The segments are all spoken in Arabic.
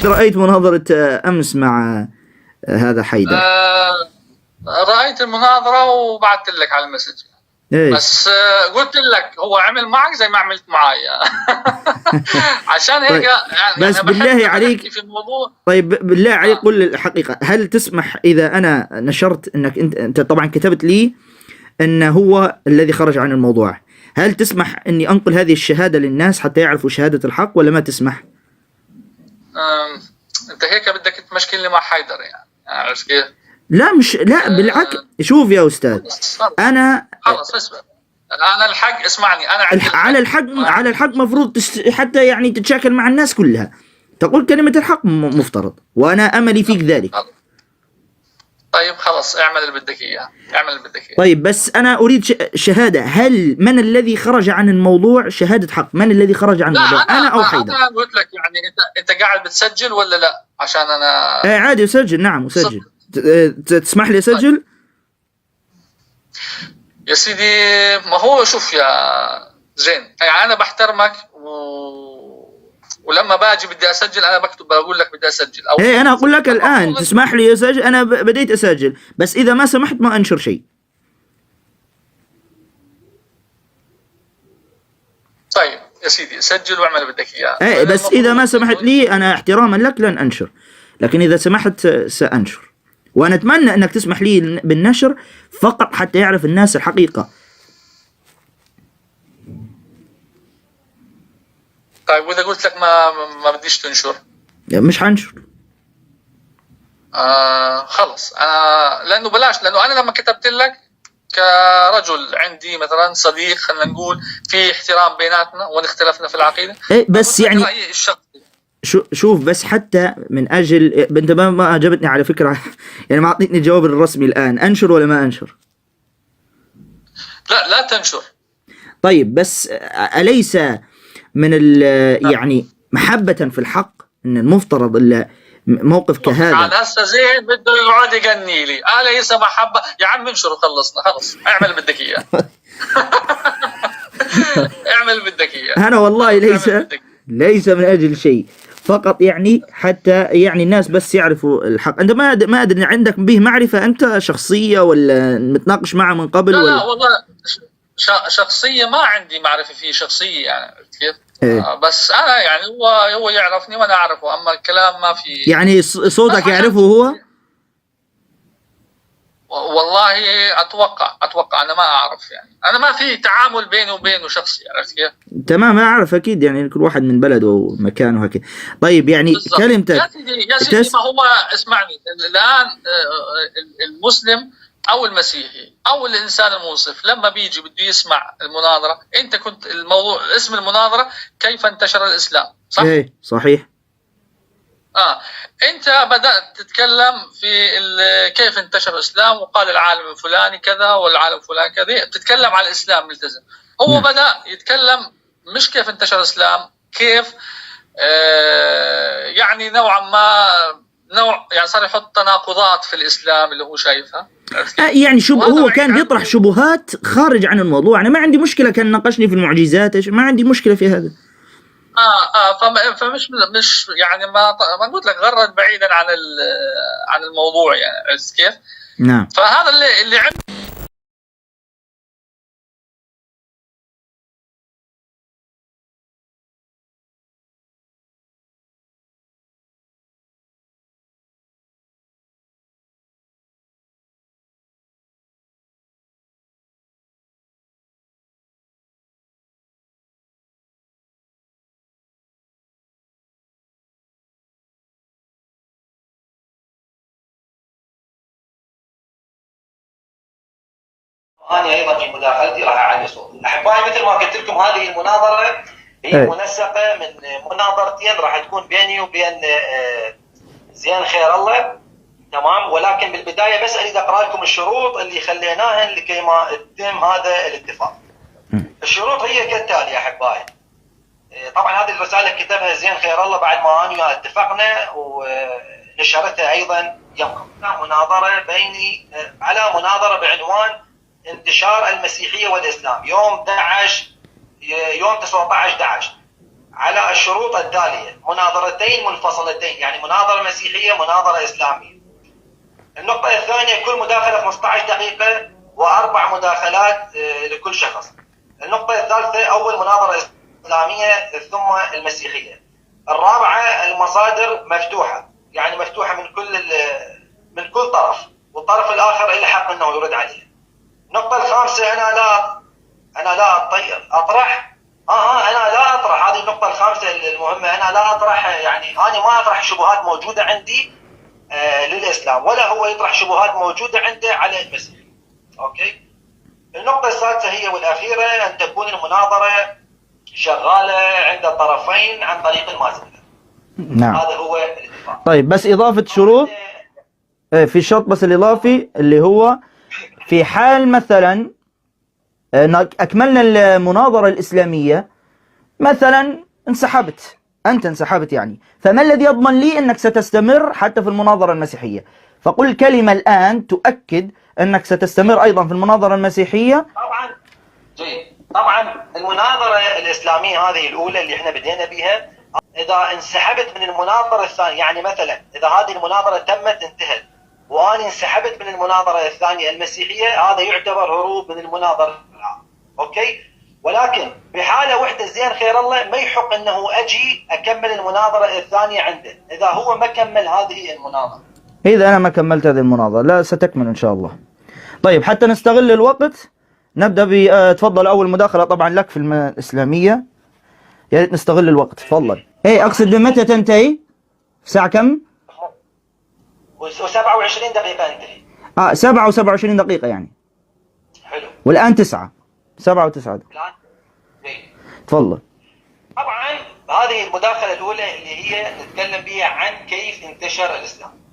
إيش رأيت مناظرة أمس مع هذا حيدر؟ رأيت المناظرة وبعثت لك على المسج. إيه؟ بس قلت لك هو عمل معك زي ما عملت معي. عشان هيك طيب. يعني بس بالله عليك في الموضوع. طيب بالله عليك قل الحقيقة، هل تسمح إذا أنا نشرت أنك أنت طبعا كتبت لي أن هو الذي خرج عن الموضوع، هل تسمح أني أنقل هذه الشهادة للناس حتى يعرفوا شهادة الحق ولا ما تسمح؟ أنت هيك بدك تمشكلني مع حيدر يعني عرفت كيف؟ لا مش لا بالعكس. شوف يا أستاذ أنا خلص اسمع، أنا الحق اسمعني، أنا عندي على الحق مفروض حتى يعني تتشاكل مع الناس كلها، تقول كلمة الحق مفترض، وأنا أملي فيك ذلك. طيب خلاص اعمل اللي بدك إياه، اعمل اللي بدك إياه. طيب بس أنا أريد شهادة، هل من الذي خرج عن الموضوع شهادة حق؟ من الذي خرج عن الموضوع؟ أنا أو حيدر؟ أنا قلت لك يعني أنت قاعد بتسجل ولا لا؟ عشان أنا عادي أسجل. نعم أسجل. تسمح لي أسجل؟ طيب. يا سيدي ما هو شوف يا زين، يعني أنا بحترمك ولما باجي بدي أسجل أنا بكتب بقول لك بدي أسجل. إيه أنا أقول لك الآن تسمح لي أسجل، أنا بديت أسجل، بس إذا ما سمحت ما أنشر شيء. طيب يا سيدي سجل واعمل اللي بدك إياه. إيه بس إذا ما سمحت لي أنا احتراما لك لن أنشر، لكن إذا سمحت سأنشر، وأنا أتمنى أنك تسمح لي بالنشر فقط حتى يعرف الناس الحقيقة. طيب وإذا قلت لك ما بديش تنشر؟ مش حنشر. خلص لأنه بلاش، لأنه أنا لما كتبت لك كرجل عندي مثلا صديق خلينا نقول في احترام بيناتنا وإن اختلفنا في العقيدة. إيه بس يعني شوف بس حتى من أجل أنت ما عجبتني على فكرة يعني ما أعطيتني الجواب الرسمي الآن، أنشر ولا ما أنشر؟ لا تنشر. طيب بس أليس من يعني محبة في الحق إن المفترض موقف كهذا على هسه زين بده يقعد يغني لي ليس محبة يا عم انشر وخلصنا خلص اعمل اللي بدك اياه. اعمل اللي بدك اياه. أنا والله ليس من أجل شيء، فقط يعني حتى يعني الناس بس يعرفوا الحق. أنت ما أدري عندك به معرفة أنت شخصية ولا متناقش معه من قبل؟ لا والله شخصية ما عندي معرفة فيه شخصية يعني كيف؟ إيه؟ بس أنا يعني هو يعرفني وأنا أعرفه، أما الكلام ما في يعني صوتك يعرفه هو؟ والله أتوقع أنا ما أعرف، يعني أنا ما في تعامل بيني وبينه شخصي، عرفت كيف؟ تمام أعرف أكيد، يعني كل واحد من بلده ومكانه هكذا. طيب يعني بالزبط. كلمتك يا سيدي ما هو اسمعني الآن المسلم أو المسيحي أو الإنسان المنصف لما بيجي بده يسمع المناظرة، أنت كنت الموضوع اسم المناظرة كيف انتشر الإسلام، صح؟ إيه صحيح. أنت بدأت تتكلم في كيف انتشر الإسلام وقال العالم الفلاني كذا والعالم الفلاني كذا، بتتكلم على الإسلام ملتزم. هو بدأ يتكلم مش كيف انتشر الإسلام، كيف يعني نوعا ما يعني صار يحط تناقضات في الإسلام اللي هو شايفها. يعني هو كان بيطرح شبهات خارج عن الموضوع. أنا ما عندي مشكلة، كان ناقشني في المعجزات ما عندي مشكلة في هذا. فمش يعني ما قلت لك غرد بعيدا عن الموضوع يعني عرفت كيف؟ نعم. فهذا اللي عندي أنا أيضا في مداخلتي راح أعلي صوتي. أحبائي مثل ما قلت لكم هذه المناظرة هي منسقة من مناظرتين راح تكون بيني وبين زين خير الله، تمام؟ ولكن بالبداية بس أريد أقرأ لكم الشروط اللي خليناها لكي ما يتم هذا الاتفاق. الشروط هي كالتالي أحبائي. طبعا هذه الرسالة كتبها زين خير الله بعد ما أنا اتفقنا ونشرتها أيضا يوم مناظرة بيني على مناظرة بعنوان انتشار المسيحية والإسلام يوم 19/11 على الشروط التالية: مناظرتين منفصلتين، يعني مناظرة مسيحية مناظرة إسلامية. النقطة الثانية: كل مداخلة 15 دقيقة و4 مداخلات لكل شخص. النقطة الثالثة: أول مناظرة إسلامية ثم المسيحية. الرابعة: المصادر مفتوحة، يعني مفتوحة من كل طرف، والطرف الآخر له حق أنه يرد عليه. النقطة الخامسة: أنا لا أطرح أنا لا أطرح، هذه النقطة الخامسة المهمة، أنا لا أطرح، يعني أنا ما أطرح شبهات موجودة عندي للإسلام، ولا هو يطرح شبهات موجودة عنده على المسيح. أوكي. النقطة السادسة هي والأخيرة: أن تكون المناظرة شغالة عند الطرفين عن طريق المازنجر. نعم. هذا هو الاتفاق. طيب بس إضافة شروط، في شرط بس الإضافي اللي هو في حال مثلا أكملنا المناظرة الإسلامية، مثلا أنت انسحبت يعني، فما الذي يضمن لي أنك ستستمر حتى في المناظرة المسيحية؟ فقل كلمة الآن تؤكد أنك ستستمر أيضا في المناظرة المسيحية. طبعا جيد. طبعا المناظرة الإسلامية هذه الأولى اللي احنا بدينا بها، إذا انسحبت من المناظرة الثانية، يعني مثلا إذا هذه المناظرة تمت انتهت وأنا انسحبت من المناظرة الثانية المسيحية، هذا يعتبر هروب من المناظرة. أوكي. ولكن بحالة واحدة زين خير الله ما يحق أنه أجي أكمل المناظرة الثانية عنده إذا هو ما كمل هذه المناظرة. إذا أنا ما كملت هذه المناظرة لا ستكمل إن شاء الله. طيب حتى نستغل الوقت نبدأ تفضل أول مداخلة طبعا لك في الإسلامية، يا ريت نستغل الوقت. تفضل. إيه أقصد بمتى تنتهي؟ الساعة كم؟ و27 دقيقة انتهي. 7 و27 دقيقة يعني. حلو. والآن 9، 7 و9. تفضل. طبعا هذه المداخلة الأولى اللي هي نتكلم بها عن كيف انتشر الإسلام.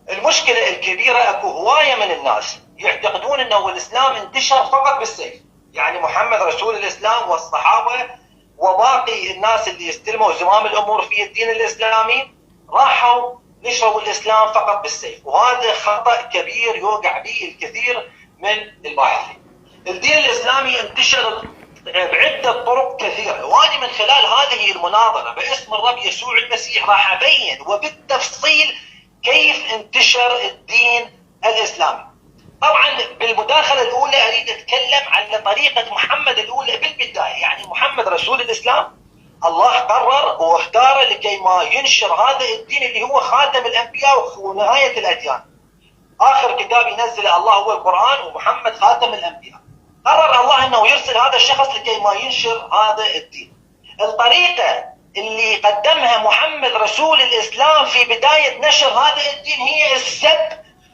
المشكلة الكبيرة أكو هواية من الناس يعتقدون أنه الإسلام انتشر فقط بالسيف، يعني محمد رسول الإسلام والصحابة وباقي الناس اللي استلموا زمام الأمور في الدين الإسلامي راحوا نشروا الإسلام فقط بالسيف، وهذا خطأ كبير يوقع به الكثير من الباحثين. الدين الإسلامي انتشر بعدة طرق كثيرة، وأنا من خلال هذه المناظرة باسم الرب يسوع المسيح راح أبين وبالتفصيل كيف انتشر الدين الإسلامي. طبعا بالمداخلة الأولى أريد أتكلم عن طريقة محمد الأولى بالبداية، يعني محمد رسول الإسلام الله قرر واختاره لكي ما ينشر هذا الدين اللي هو خاتم الأنبياء ونهاية الأديان. آخر كتاب ينزل الله هو القرآن، ومحمد خاتم الأنبياء. قرر الله أنه يرسل هذا الشخص لكي ما ينشر هذا الدين. الطريقة اللي قدمها محمد رسول الإسلام في بداية نشر هذا الدين هي السب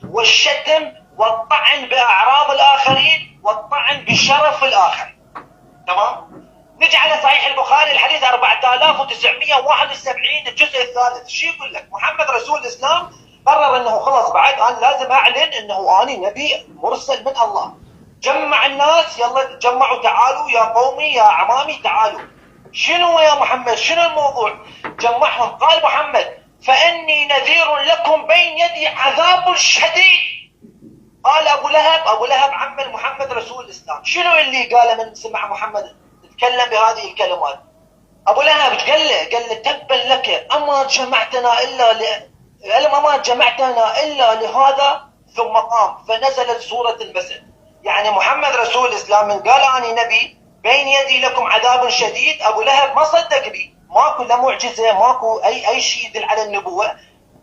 والشتم والطعن بأعراض الآخرين والطعن بشرف الآخرين. تمام؟ نجي على صحيح البخاري الحديث 4971 الجزء الثالث، شو يقول لك؟ محمد رسول الإسلام قرر أنه خلاص بعد أنا لازم أعلن أنه أنا نبي مرسل من الله. جمع الناس، يلا تجمعوا، تعالوا يا قومي يا عمامي تعالوا. شنو يا محمد؟ شنو الموضوع؟ جمعهم. قال محمد: فإني نذير لكم بين يدي عذاب شديد. قال أبو لهب عم محمد رسول الإسلام. شنو اللي قاله من سمع محمد تكلم بهذه الكلمات؟ أبو لهب قال له تبا لك، أما جمعتنا إلا لهذا. ثم قام فنزلت سورة المسد. يعني محمد رسول الإسلام من قال أنا نبي بين يدي لكم عذاب شديد، أبو لهب ما صدق بي، ماكو لا معجزة، ماكو أي شيء يدل على النبوة.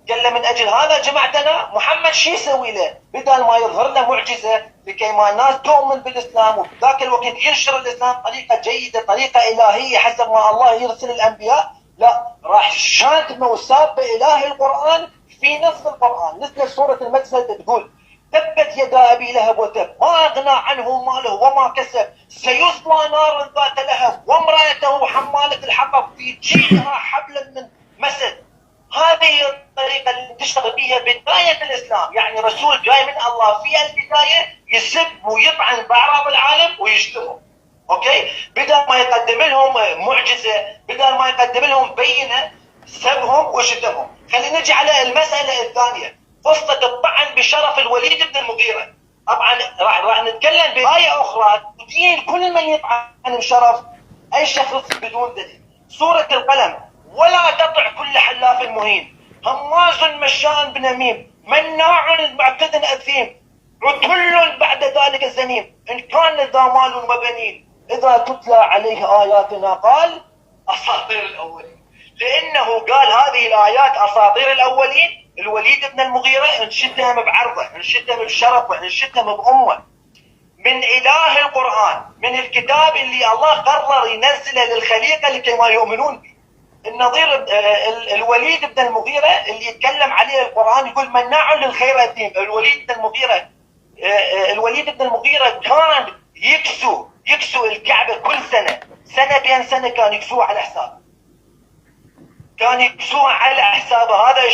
قال له من أجل هذا جمعتنا. محمد شو يسوي له؟ بدل ما يظهر له معجزة لكي ما الناس تؤمن بالإسلام وفي ذاك الوقت ينشر الإسلام طريقة جيدة، طريقة إلهية حسب ما الله يرسل الأنبياء، لا، راح شاتمه وساب إله القرآن في نص القرآن. نزلت سورة المسد تقول: تبت يدا أبي لهب وتب ما أغنى عنه ماله وما كسب سيصلى نارا ذات لهب وامرأته حمالة الحطب في جيدها حبل من مسد. هذه الطريقة اللي انتشر بها بداية الإسلام، يعني رسول جاي من الله في البداية يسب ويطعن بأعراض العالم ويشتمهم. أوكي؟ بدل ما يقدم لهم معجزة، بدل ما يقدم لهم بينة، سبهم وشتمهم. خلينا نجي على المسألة الثانية، قصة الطعن بشرف الوليد بن المغيرة. طبعا راح نتكلم بآية أخرى تدين كل من يطعن بشرف أي شخص بدون دليل. سورة القلم: ولا تطع كل حلاف مهين هماز مشاء بنميم مناع معتد أثيم عتل بعد ذلك الزنيم إن كان ذا مال وبنين إذا تتلى عليه آياتنا قال أساطير الأولين. لأنه قال هذه الآيات أساطير الأولين. الوليد بن المغيرة انشتم بعرضه، انشتم بشرفه، انشتم بأمه من إله القرآن، من الكتاب اللي الله قرر ينزله للخليقة لكي ما يؤمنون به. النظير الوليد بن المغيرة اللي يتكلم عليه القرآن يقول مناع للخير أثيم. الوليد بن المغيرة كان يكسو الكعبة كل سنة بين سنة كان يكسوها على حسابه، كان يكسوها على حسابه. هذا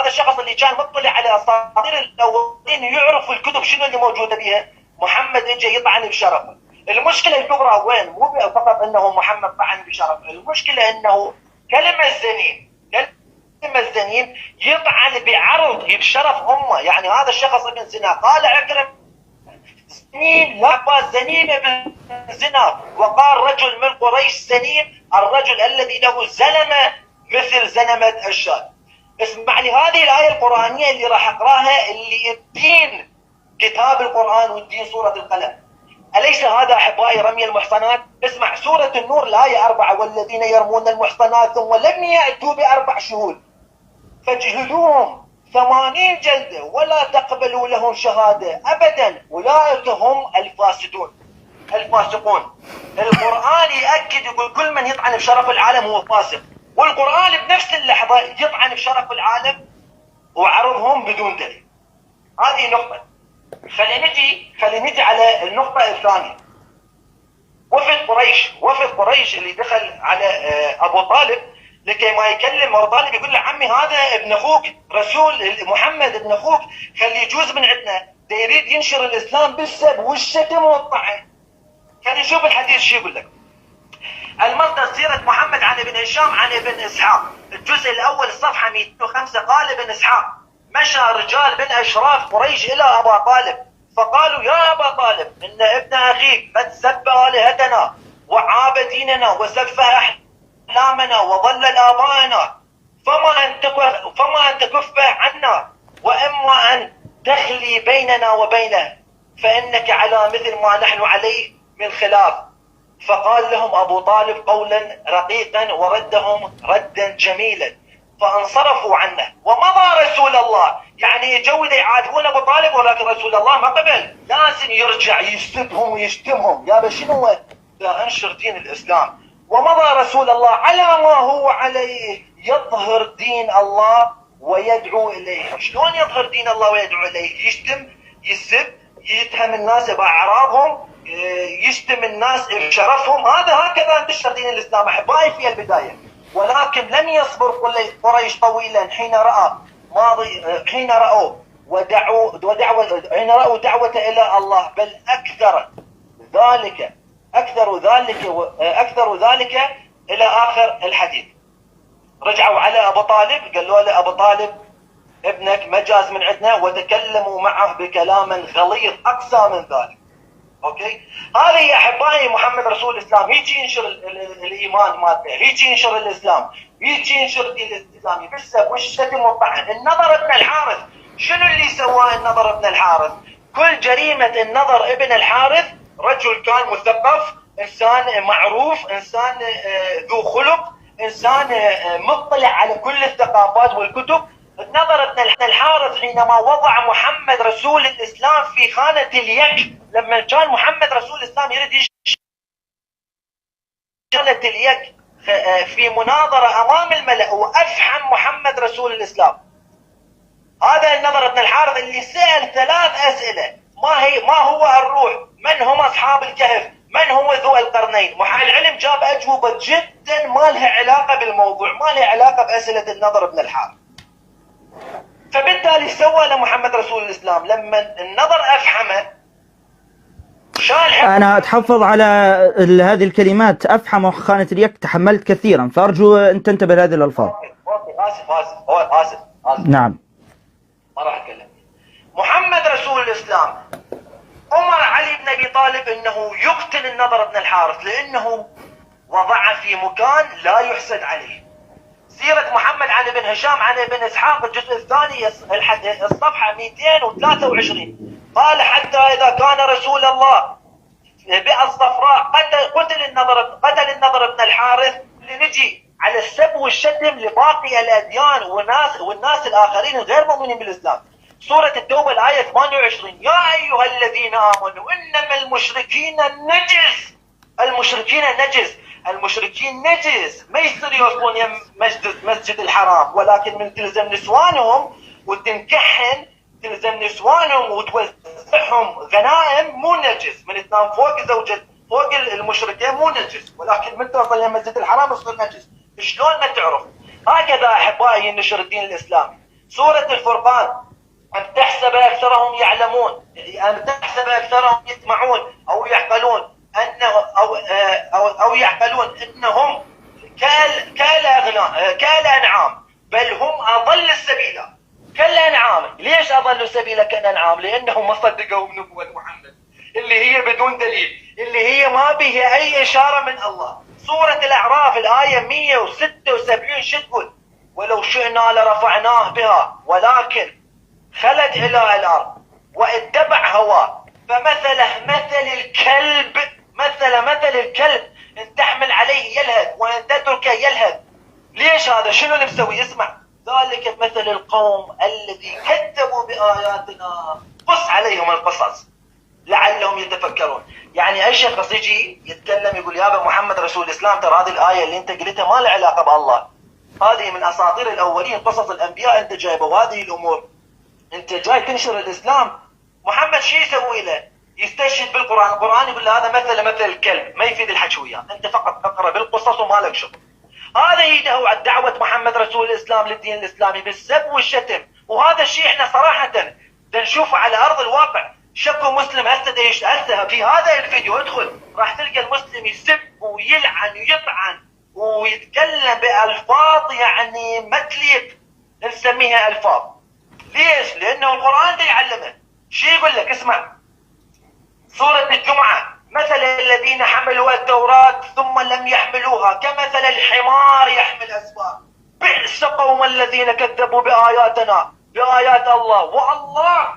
الشخص اللي كان مطلع على أساطير الأولين يعرف الكتب شنو اللي موجودة بيها. محمد اجى يطعن بشرفه. المشكلة الكبرى وين؟ مو فقط انه محمد طعن بشرفه، المشكلة انه كلمة الزنين يطعن بعرض بشرف امه. يعني هذا الشخص ابن زنا، قال عكرم زنين لا زنين ابن زنا، وقال رجل من قريش زنين الرجل الذي له زلمة مثل زلمة الشاة. اسمع لي هذه الآية القرآنية اللي راح اقراها، اللي الدين كتاب القرآن والدين سورة القلم. أليس هذا أحبائي رمي المحصنات؟ اسمع سورة النور الآية 4: والذين يرمون المحصنات ثم لم يأتوا ب4 شهود فاجلدوهم 80 جلدة ولا تقبلوا لهم شهادة أبدا أولئك هم الفاسقون. القرآن يأكد يقول كل من يطعن بشرف العالم هو فاسق، والقرآن بنفس اللحظة يطعن بشرف العالم وعرضهم بدون دليل. هذه نقطة. خلينا نجي على النقطة الثانية. وفد قريش اللي دخل على أبو طالب لكي ما يكلم أبو طالب يقول له عمي هذا ابن أخوك رسول محمد ابن أخوك خليه يجوز من عندنا، ده يريد ينشر الإسلام بالسب والشتم والطعن. خلينا نشوف الحديث شو يقول لك. المصدر سيرة محمد عن ابن هشام عن ابن إسحاق الجزء الأول الصفحة 205. قال ابن إسحاق: مشى رجال من أشراف قريش إلى أبا طالب فقالوا: يا أبا طالب إن ابن أخيك قد سب آلهتنا وعاب ديننا وسفه أحلامنا وضلل آبائنا، فما أن تكفه عنا وإما أن تخلي بيننا وبينه فإنك على مثل ما نحن عليه من خلاف. فقال لهم أبو طالب قولا رقيقا وردهم ردا جميلا فانصرفوا عنه ومضى رسول الله. يعني يجوا يعاتبون ابو طالب ولكن رسول الله ما قبل، لازم يرجع يسبهم ويشتمهم. يا شنو لا انشر دين الاسلام. ومضى رسول الله على ما هو عليه يظهر دين الله ويدعو اليه. شلون يظهر دين الله ويدعو اليه؟ يشتم، يسب، يتهم الناس باعراضهم، يشتم الناس بشرفهم. هكذا انتشر دين الاسلام احبائي في البدايه. ولكن لم يصبر قريش طويلا حين رأوا دعوة إلى الله، بل أكثر ذلك إلى آخر الحديث. رجعوا على أبو طالب قالوا له: أبو طالب ابنك مجاز من عندنا، وتكلموا معه بكلام غليظ أقسى من ذلك. اوكي، هذا يا احبائي محمد رسول الاسلام يجي ينشر الايمان مالته، يجي ينشر الاسلام، يجي ينشر الدين الاسلامي بالسب والشتم والطعن. النضر ابن الحارث شنو اللي سواه النضر ابن الحارث؟ كل جريمة النضر ابن الحارث رجل كان مثقف، انسان معروف، انسان ذو خلق، انسان مطلع على كل الثقافات والكتب. النضر ابن الحارث حينما وضع محمد رسول الإسلام في خانة اليك، لما كان محمد رسول الإسلام يريد خانة اليك في مناظرة أمام الملأ وأفحم محمد رسول الإسلام. هذا النضر ابن الحارث اللي سأل 3 أسئلة: ما هو الروح؟ من هم أصحاب الكهف؟ من هو ذو القرنين؟ العلم جاب أجوبة جدا ما لها علاقة بالموضوع، ما لها علاقة بأسئلة النضر ابن الحارث. فبالتالي سوى لمحمد رسول الإسلام لما النضر أفحمه أنا أتحفظ على هذه الكلمات أفحم وخانة اليك، تحملت كثيرا، فأرجو أن تنتبه لهذه الألفاظ. آسف. نعم، ما راح أتكلم. محمد رسول الإسلام أمر علي بن أبي طالب أنه يقتل النضر بن الحارث، لأنه وضعه في مكان لا يحسد عليه. سيرة محمد عن ابن هشام عن ابن إسحاق الجزء الثاني الصفحة 223 قال: حتى إذا كان رسول الله بئر الصفراء قتل النضر بن الحارث، لنجي على السب والشتم لباقي الأديان والناس الآخرين الغير مؤمنين بالإسلام. سورة التوبة الآية 28: يا أيها الذين آمنوا إنما المشركين نجس. المشركين نجس، ما يصير يوصلون يم مسجد الحرام، ولكن من تلزم نسوانهم وتنكحن، تلزم نسوانهم وتوزعهم غنائم، مو نجس. من تنام فوق المشركين مو نجس، ولكن من توصل الى مسجد الحرام يصير نجس. شلون ما تعرف؟ هكذا احبائي ينشر الدين الاسلامي. سورة الفرقان: أم تحسب أكثرهم يعلمون، أم تحسب أكثرهم يسمعون أو يعقلون أو يعقلون إنهم كالأنعام بل هم أضل السبيلا. كالأنعام، ليش أضلوا السبيلا كالأنعام؟ لأنهم ما صدقوا بنبوة محمد اللي هي بدون دليل، اللي هي ما بها أي إشارة من الله. سورة الأعراف الآية 176 شو تقول؟ ولو شئنا لرفعناه بها ولكن خلد إلى الأرض واتبع هواه فمثله مثل الكلب. مثل الكلب، إن تحمل عليه يلهث وإن تتركه يلهث. ليش هذا؟ شنو اللي مسوي؟ اسمع: ذلك مثل القوم الذي كذبوا بآياتنا قص عليهم القصص لعلهم يتفكرون. يعني أي شخص يجي يتكلم يقول: يا محمد رسول الإسلام ترى هذه الآية اللي أنت قلتها ما لها علاقة بالله، هذه من أساطير الأولين، قصص الأنبياء أنت جايبه، وهذه الأمور أنت جاي تنشر الإسلام. محمد شو يسوي له؟ يستشهد بالقرآن. القرآن يقول له هذا مثل الكلب، ما يفيد الحكي وياه، أنت فقط اقرأ بالقصص وما لك شغل. هذا يدعو على دعوة محمد رسول الإسلام للدين الإسلامي بالسب والشتم، وهذا الشيء احنا صراحة نشوفه على أرض الواقع. شكو مسلم هسه في هذا الفيديو ادخل راح تلقى المسلم يسب ويلعن ويطعن ويتكلم بألفاظ يعني ما تليق نسميها ألفاظ. ليش؟ لأنه القرآن ده يعلمه. شو يقول لك؟ اسمع: سورة الجمعة: مثل الذين حملوا التوراة ثم لم يحملوها كمثل الحمار يحمل أسفار بئس قوم الذين كذبوا بآياتنا، بآيات الله، والله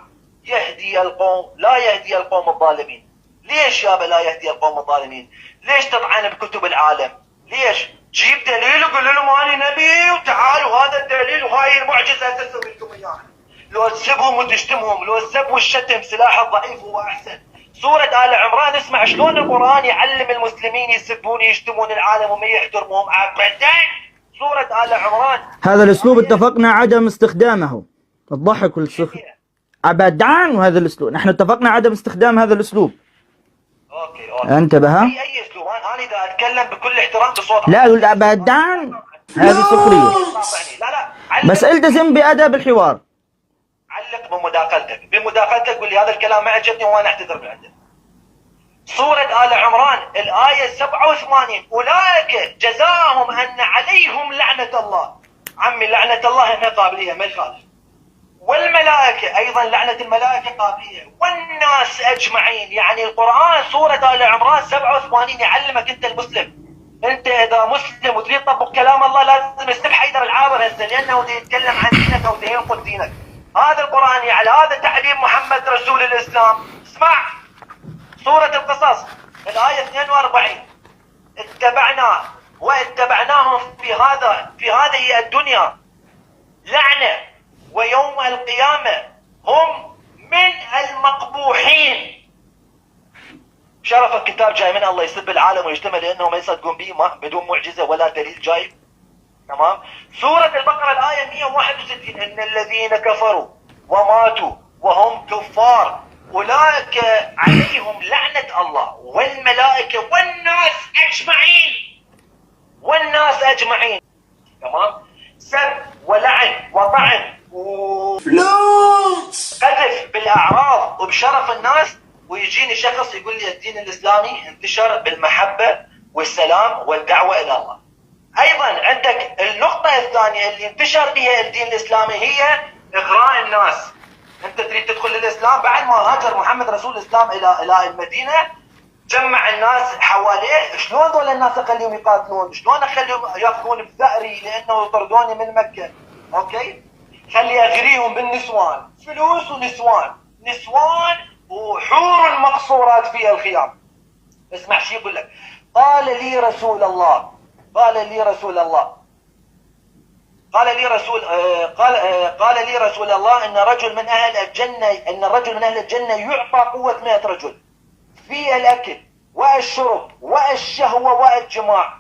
يهدي القوم لا يهدي القوم الظالمين. ليش يابا لا يهدي القوم الظالمين؟ ليش تطعن بكتب العالم؟ ليش؟ جيب دليل وقول لهم أنا نبي وتعالوا هذا الدليل وهاي المعجزة تسوي لكم إياها. لو تسبهم وتشتمهم، لو السب والشتم سلاح الضعيف هو أحسن. سورة آل عمران اسمع شلون القرآن يعلم المسلمين يسبون يشتمون العالم وما يحترمهم أبدا. سورة آل عمران هذا الأسلوب اتفقنا عدم استخدامه، الضحك والسخرية أبدا، وهذا الأسلوب نحن اتفقنا عدم استخدام هذا الأسلوب. أوكي. انتبه. أي أسلوب؟ أنا إذا أتكلم بكل احترام بصوت لا أقول أبدا، هذه سخرية. لا بس التزم بأدب الحوار. علق بمداخلتك قول لي هذا الكلام ما عجبني وانا اعتذر بالعدل. سورة آل عمران الآية 87: أولئك جزاهم أن عليهم لعنة الله. عمي لعنة الله احنا قابليها ما يخالف، والملائكة أيضا لعنة الملائكة قابلية، والناس أجمعين. يعني القرآن سورة آل عمران 87 يعلمك أنت المسلم، أنت إذا مسلم وتريد تطبق كلام الله لازم يستف حيدر العابر هسه، لأنه يتكلم عن دينك أو ينقض دينك. هذا القرآن على هذا تعليم محمد رسول الإسلام. اسمع سورة القصص الآية 42: اتبعناه واتبعناهم في هذه الدنيا لعنة ويوم القيامة هم من المقبوحين. شرف الكتاب جاي من الله يسب العالم ويجتمع لأنه ما يصدقون به بدون معجزة ولا دليل جاي. تمام. سورة البقرة الآية 161: إن الذين كفروا وماتوا وهم كفار أولئك عليهم لعنة الله والملائكة والناس أجمعين. تمام. سب ولعن وطعن وفلوس قذف بالأعراض وبشرف الناس. ويجيني شخص يقول لي الدين الإسلامي انتشر بالمحبة والسلام والدعوة إلى الله. أيضا عندك النقطة الثانية اللي انتشر بها الدين الإسلامي هي إغراء الناس. أنت تريد تدخل للإسلام بعد ما هاجر محمد رسول الإسلام إلى المدينة، جمع الناس حواليه. شلون ذول الناس اخليهم يقاتلون؟ شلون اخليهم ياخذون بثأري لانه يطردوني من مكه؟ اوكي، خلي اغريهم بالنسوان، فلوس ونسوان، نسوان وحور مقصورات في الخيام. اسمع شو يقول لك. قال لي رسول الله قال لي رسول الله ان الرجل من اهل الجنه يعطى قوه 100 رجل في الاكل والشرب والشهوه والجماع.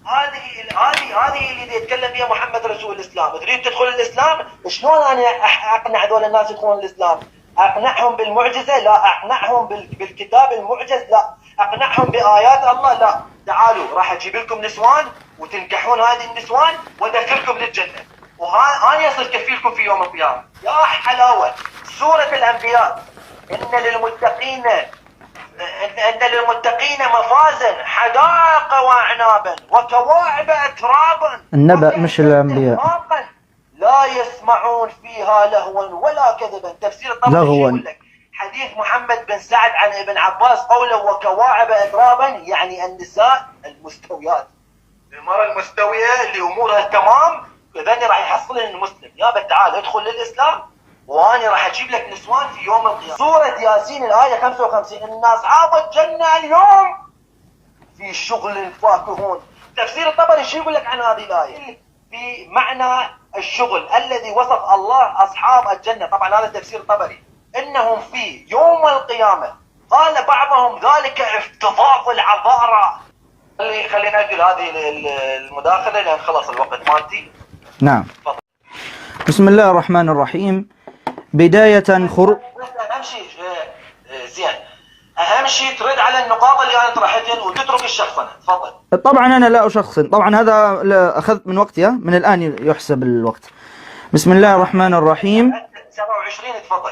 هذه اللي يتكلم فيها محمد رسول الاسلام. تريد تدخل الاسلام؟ شلون انا اقنع هذول الناس يدخلون الاسلام؟ اقنعهم بالمعجزه؟ لا. اقنعهم بالكتاب المعجز؟ لا. اقنعهم بايات الله؟ لا. تعالوا راح اجيب لكم نسوان وتنكحون هذه النسوان وادخلكم للجنه، وهاني اصير كفيلكم في يوم القيامه. يا حلاوه سوره الانبياء. ان للمتقين مفازا حدائق واعنابا وكواعب اترابا. النبأ مش الأنبياء. لا يسمعون فيها لهوا ولا كذبا. تفسير الطبري يقول لك حديث محمد بن سعد عن ابن عباس قوله وكواعب اترابا، يعني النساء المستويات، المرأة المستوية اللي امورها تمام. اذا راح يحصلن المسلم يابا تعال ادخل للاسلام وانا راح اجيب لك نسوان في يوم القيامه. سوره ياسين الايه 55 ان اصحاب الجنه اليوم في شغل فاكهون. تفسير الطبري شو يقول لك عن هذه الايه؟ في معنى الشغل الذي وصف الله اصحاب الجنه. طبعا هذا تفسير طبري. انهم في يوم القيامه قال بعضهم ذلك افتضاض العذارى. خلينا نأجل هذه المداخله لان خلص الوقت مالتي. نعم. بسم الله الرحمن الرحيم. بداية اهم شيء زين، اهم شيء ترد على النقاط اللي انا طرحتها وتترك الشخصنه. تفضل. طبعا انا لا اشخصن، طبعا هذا اخذت من وقتي، من الان يحسب الوقت. بسم الله الرحمن الرحيم. 27 تفضل.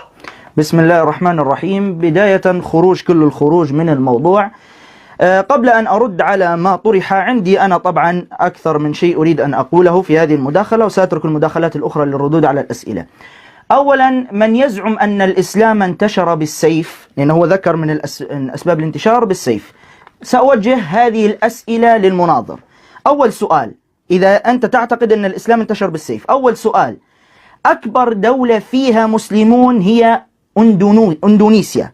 بسم الله الرحمن الرحيم. بداية خروج كل الخروج من الموضوع. قبل أن أرد على ما طرح عندي أنا طبعا أكثر من شيء أريد أن أقوله في هذه المداخلة، وسأترك المداخلات الأخرى للردود على الأسئلة. أولا، من يزعم أن الإسلام انتشر بالسيف، لأنه هو ذكر من أسباب الانتشار بالسيف، سأوجه هذه الأسئلة للمناظر. أول سؤال، إذا أنت تعتقد أن الإسلام انتشر بالسيف، أول سؤال، أكبر دولة فيها مسلمون هي أندونيسيا،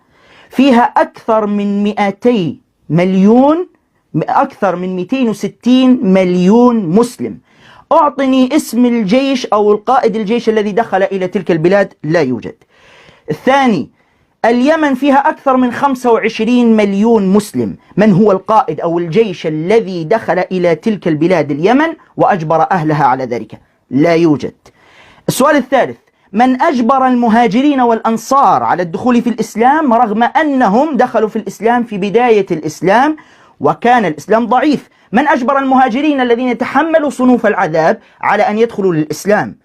فيها أكثر من 200 مليون، أكثر من 260 مليون مسلم. أعطني اسم الجيش أو القائد الجيش الذي دخل إلى تلك البلاد. لا يوجد. الثاني، اليمن فيها أكثر من 25 مليون مسلم. من هو القائد أو الجيش الذي دخل إلى تلك البلاد اليمن وأجبر أهلها على ذلك؟ لا يوجد. السؤال الثالث، من أجبر المهاجرين والأنصار على الدخول في الإسلام رغم أنهم دخلوا في الإسلام في بداية الإسلام وكان الإسلام ضعيف؟ من أجبر المهاجرين الذين تحملوا صنوف العذاب على أن يدخلوا للإسلام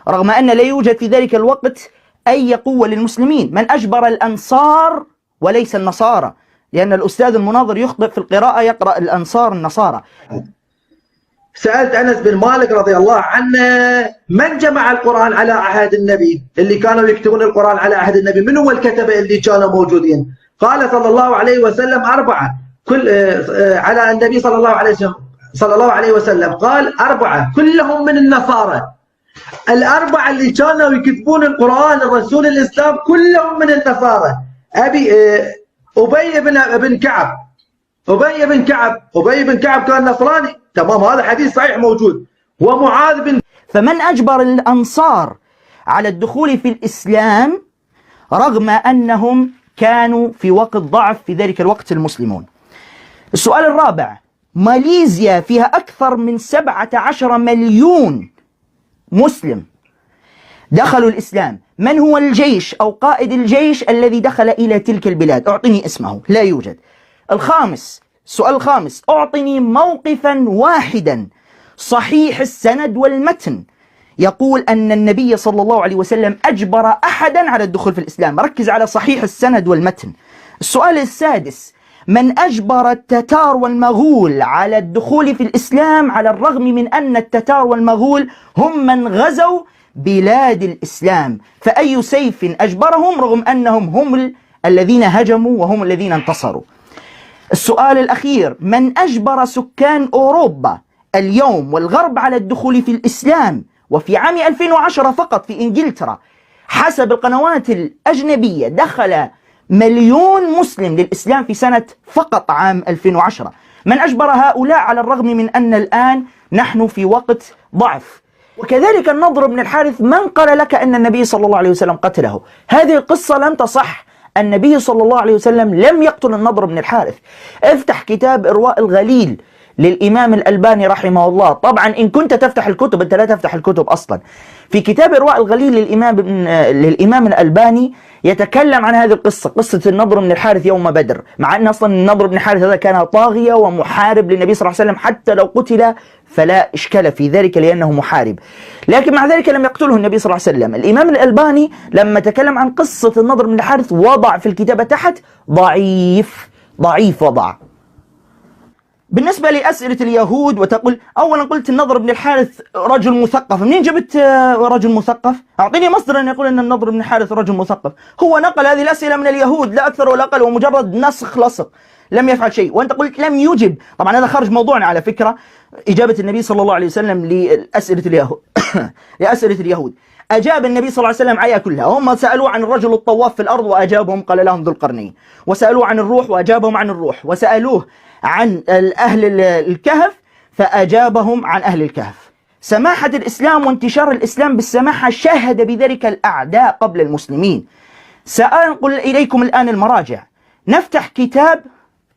رغم أن لا يوجد في ذلك الوقت أي قوة للمسلمين؟ من أجبر الأنصار وليس النصارى، لأن الأستاذ المناظر يخطئ في القراءة، يقرأ الأنصار النصارى. سألت أنس بن مالك رضي الله عنه من جمع القرآن على عهد النبي، اللي كانوا يكتبون القرآن على عهد النبي، من هو الكتبة اللي كانوا موجودين؟ قال صلى الله عليه وسلم 4. كل على النبي صلى الله عليه وسلم قال 4 كلهم من النصارى. 4 اللي كانوا يكتبون القرآن الرسول الإسلام كلهم من النصارى. أبي بن كعب كان نصراني، تمام، هذا حديث صحيح موجود. ومعاذ بن. فمن أجبر الأنصار على الدخول في الإسلام رغم أنهم كانوا في وقت ضعف في ذلك الوقت المسلمون؟ السؤال الرابع، ماليزيا فيها أكثر من 17 مليون مسلم دخلوا الإسلام. من هو الجيش أو قائد الجيش الذي دخل إلى تلك البلاد؟ أعطني اسمه. لا يوجد. السؤال الخامس، أعطني موقفا واحدا صحيح السند والمتن يقول أن النبي صلى الله عليه وسلم أجبر أحدا على الدخول في الإسلام. ركز على صحيح السند والمتن. السؤال السادس، من أجبر التتار والمغول على الدخول في الإسلام على الرغم من أن التتار والمغول هم من غزوا بلاد الإسلام؟ فأي سيف أجبرهم رغم أنهم هم الذين هجموا وهم الذين انتصروا. السؤال الأخير: من أجبر سكان أوروبا اليوم والغرب على الدخول في الإسلام؟ وفي عام 2010 فقط في إنجلترا حسب القنوات الأجنبية دخل 1,000,000 مسلم للإسلام في سنة فقط عام 2010. من أجبر هؤلاء على الرغم من أن الآن نحن في وقت ضعف؟ وكذلك النضر بن الحارث، من قال لك أن النبي صلى الله عليه وسلم قتله؟ هذه القصة لم تصح. النبي صلى الله عليه وسلم لم يقتل النضر بن الحارث. افتح كتاب إرواء الغليل للإمام الألباني رحمه الله. طبعا إن كنت تفتح الكتب، أنت لا تفتح الكتب أصلا. في كتاب إرواء الغليل للإمام الألباني يتكلم عن هذه القصة، قصة النضر بن الحارث يوم بدر، مع أن أصلا النضر بن الحارث هذا كان طاغية ومحارب للنبي صلى الله عليه وسلم، حتى لو قتل فلا إشكال في ذلك لأنه محارب، لكن مع ذلك لم يقتله النبي صلى الله عليه وسلم. الإمام الألباني لما تكلم عن قصة النضر بن الحارث وضع في الكتابة تحت ضعيف وضع. بالنسبة لأسئلة اليهود، وتقول أولا قلت النضر بن الحارث رجل مثقف، منين جبت رجل مثقف؟ أعطيني مصدر أن يقول أن النضر بن الحارث رجل مثقف. هو نقل هذه الأسئلة من اليهود لا أكثر ولا أقل، ومجرد نسخ لصق، لم يفعل شيء. وأنت قلت لم يجب، طبعا هذا خارج موضوعنا على فكرة، إجابة النبي صلى الله عليه وسلم لأسئلة اليهود لأسئلة اليهود. أجاب النبي صلى الله عليه وسلم عليها كلها. هم سألوه عن الرجل الطواف في الأرض وأجابهم، قال لهم ذو القرنين. وسألوه عن الروح وأجابهم عن الروح. وسألوه عن أهل الكهف فأجابهم عن أهل الكهف. سماحة الإسلام وانتشار الإسلام بالسماحة شهد بذلك الأعداء قبل المسلمين. سأنقل إليكم الآن المراجع. نفتح كتاب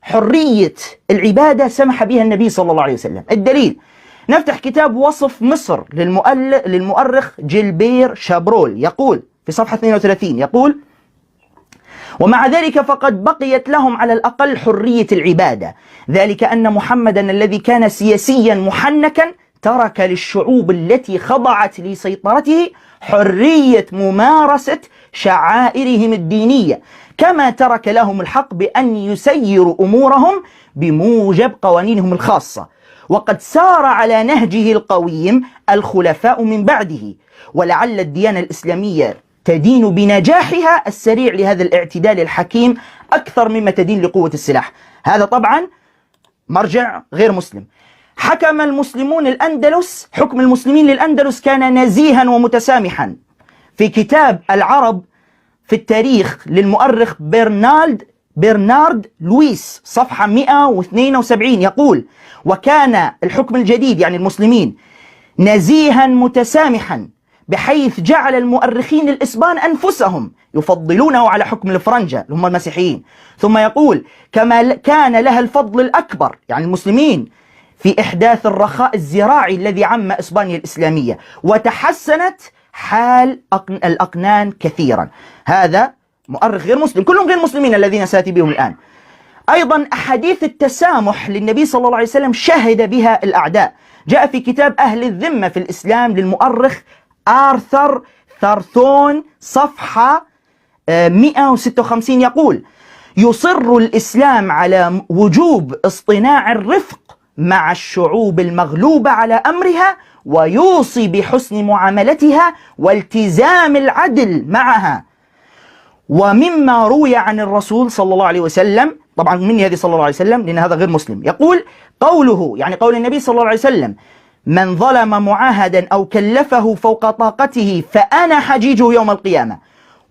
حرية العبادة سمح بها النبي صلى الله عليه وسلم. الدليل: نفتح كتاب وصف مصر للمؤرخ جيلبير شابرول، يقول في صفحة 32 يقول: ومع ذلك فقد بقيت لهم على الأقل حرية العبادة، ذلك أن محمدا الذي كان سياسيا محنكا ترك للشعوب التي خضعت لسيطرته حرية ممارسة شعائرهم الدينية، كما ترك لهم الحق بأن يسيروا أمورهم بموجب قوانينهم الخاصة، وقد سار على نهجه القويم الخلفاء من بعده، ولعل الديانة الإسلامية تدين بنجاحها السريع لهذا الاعتدال الحكيم أكثر مما تدين لقوة السلاح. هذا طبعا مرجع غير مسلم. حكم المسلمون الأندلس، حكم المسلمين للأندلس كان نزيها ومتسامحا. في كتاب العرب في التاريخ للمؤرخ برنارد لويس صفحة 172 يقول: وكان الحكم الجديد يعني المسلمين نزيها متسامحا، بحيث جعل المؤرخين الإسبان أنفسهم يفضلونه على حكم الفرنجة اللي هم المسيحيين. ثم يقول: كما كان لها الفضل الأكبر يعني المسلمين في إحداث الرخاء الزراعي الذي عم إسبانيا الإسلامية، وتحسنت حال الأقنان كثيرا. هذا مؤرخ غير مسلم، كلهم غير مسلمين الذين سأتي بهم الآن. أيضا أحاديث التسامح للنبي صلى الله عليه وسلم شهد بها الأعداء. جاء في كتاب أهل الذمة في الإسلام للمؤرخ آرثر ثارثون صفحة 156 يقول: يصر الإسلام على وجوب اصطناع الرفق مع الشعوب المغلوبة على أمرها، ويوصي بحسن معاملتها والتزام العدل معها. ومما روي عن الرسول صلى الله عليه وسلم، طبعا من هذه صلى الله عليه وسلم لأن هذا غير مسلم، يقول قوله يعني قول النبي صلى الله عليه وسلم: من ظلم معاهدا أو كلفه فوق طاقته فأنا حجيجه يوم القيامة.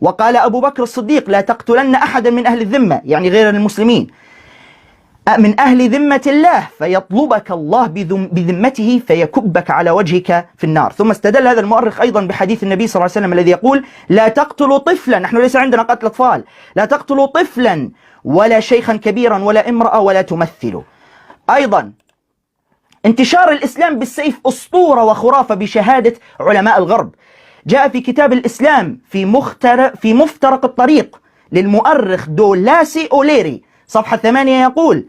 وقال أبو بكر الصديق: لا تقتلن أحدا من أهل الذمة يعني غير المسلمين من أهل ذمة الله فيطلبك الله بذمته فيكبك على وجهك في النار. ثم استدل هذا المؤرخ أيضا بحديث النبي صلى الله عليه وسلم الذي يقول: لا تقتلوا طفلا، نحن ليس عندنا قتل أطفال، لا تقتلوا طفلا ولا شيخا كبيرا ولا امرأة ولا تمثلوا. أيضا انتشار الإسلام بالسيف أسطورة وخرافة بشهادة علماء الغرب. جاء في كتاب الإسلام في مفترق الطريق للمؤرخ دولاسي أوليري صفحة 8 يقول: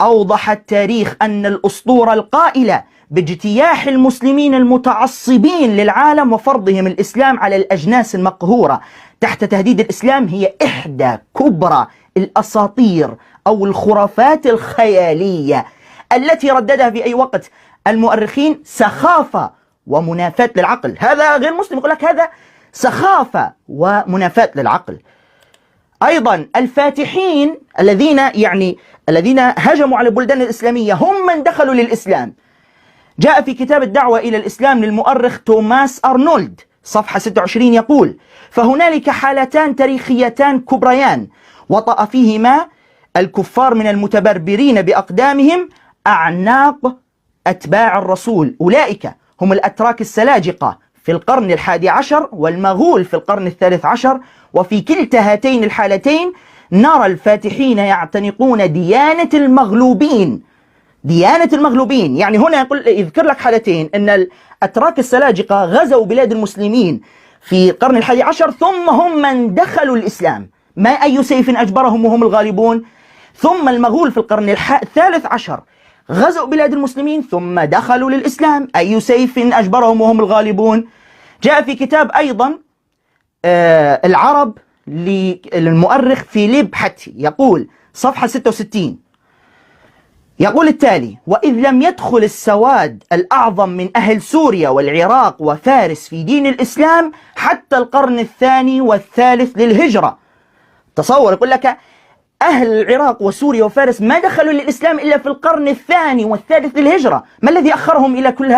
أوضح التاريخ أن الأسطورة القائلة باجتياح المسلمين المتعصبين للعالم وفرضهم الإسلام على الأجناس المقهورة تحت تهديد الإسلام هي إحدى كبرى الأساطير أو الخرافات الخيالية التي رددها في أي وقت المؤرخين سخافة ومنافاة للعقل. هذا غير مسلم يقول لك هذا سخافة ومنافاة للعقل. أيضا الفاتحين الذين هجموا على البلدان الإسلامية هم من دخلوا للإسلام. جاء في كتاب الدعوة إلى الإسلام للمؤرخ توماس أرنولد صفحة 26 يقول: فهنالك حالتان تاريخيتان كبريان وطأ فيهما الكفار من المتبربرين بأقدامهم أعناق أتباع الرسول، أولئك هم الأتراك السلاجقة في القرن 11 والمغول في القرن 13، وفي كلتا هاتين الحالتين نرى الفاتحين يعتنقون ديانة المغلوبين. ديانة المغلوبين، يعني هنا يذكر لك حالتين: أن الأتراك السلاجقة غزوا بلاد المسلمين في القرن 11 ثم هم من دخلوا الإسلام، ما أي سيف أجبرهم وهم الغالبون. ثم المغول في القرن 13 غزوا بلاد المسلمين ثم دخلوا للإسلام، أي سيف أجبرهم وهم الغالبون. جاء في كتاب أيضا العرب للمؤرخ فيليب حتي يقول صفحة 66 يقول التالي: وإذ لم يدخل السواد الأعظم من أهل سوريا والعراق وفارس في دين الإسلام حتى القرن 2 والثالث للهجرة. تصور، يقول لك أهل العراق وسوريا وفارس ما دخلوا للإسلام إلا في القرن 2 والثالث للهجرة. ما الذي أخرهم إلى كل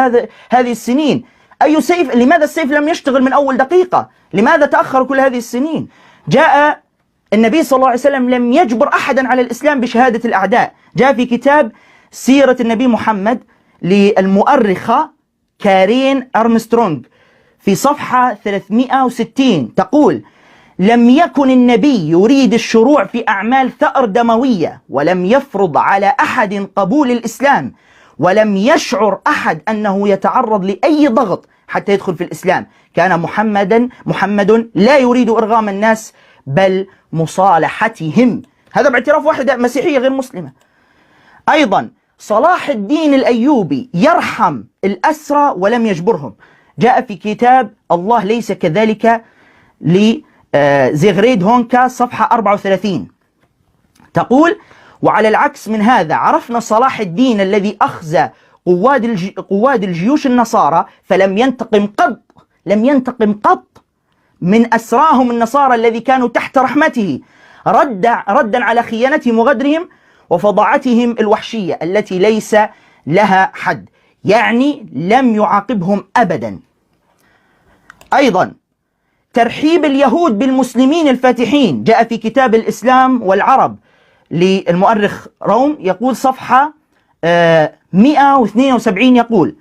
هذه السنين؟ أي سيف؟ لماذا السيف لم يشتغل من أول دقيقة؟ لماذا تأخر كل هذه السنين؟ جاء النبي صلى الله عليه وسلم لم يجبر أحدا على الإسلام بشهادة الأعداء. جاء في كتاب سيرة النبي محمد للمؤرخة كارين أرمسترونغ في صفحة 360 تقول: لم يكن النبي يريد الشروع في أعمال ثأر دموية، ولم يفرض على أحد قبول الإسلام، ولم يشعر أحد أنه يتعرض لأي ضغط حتى يدخل في الإسلام. كان محمد لا يريد إرغام الناس بل مصالحتهم. هذا باعتراف واحدة مسيحية غير مسلمة. أيضا صلاح الدين الأيوبي يرحم الأسرى ولم يجبرهم. جاء في كتاب الله ليس كذلك لزيغريد هونكا صفحة 34 تقول: وعلى العكس من هذا عرفنا صلاح الدين الذي أخزى قواد الجيوش النصارى فلم ينتقم قط من أسراهم النصارى الذي كانوا تحت رحمته، ردا على خيانتهم وغدرهم وفظاعتهم الوحشية التي ليس لها حد، يعني لم يعاقبهم أبدا. أيضا ترحيب اليهود بالمسلمين الفاتحين جاء في كتاب الإسلام والعرب للمؤرخ روم يقول صفحة 172 يقول: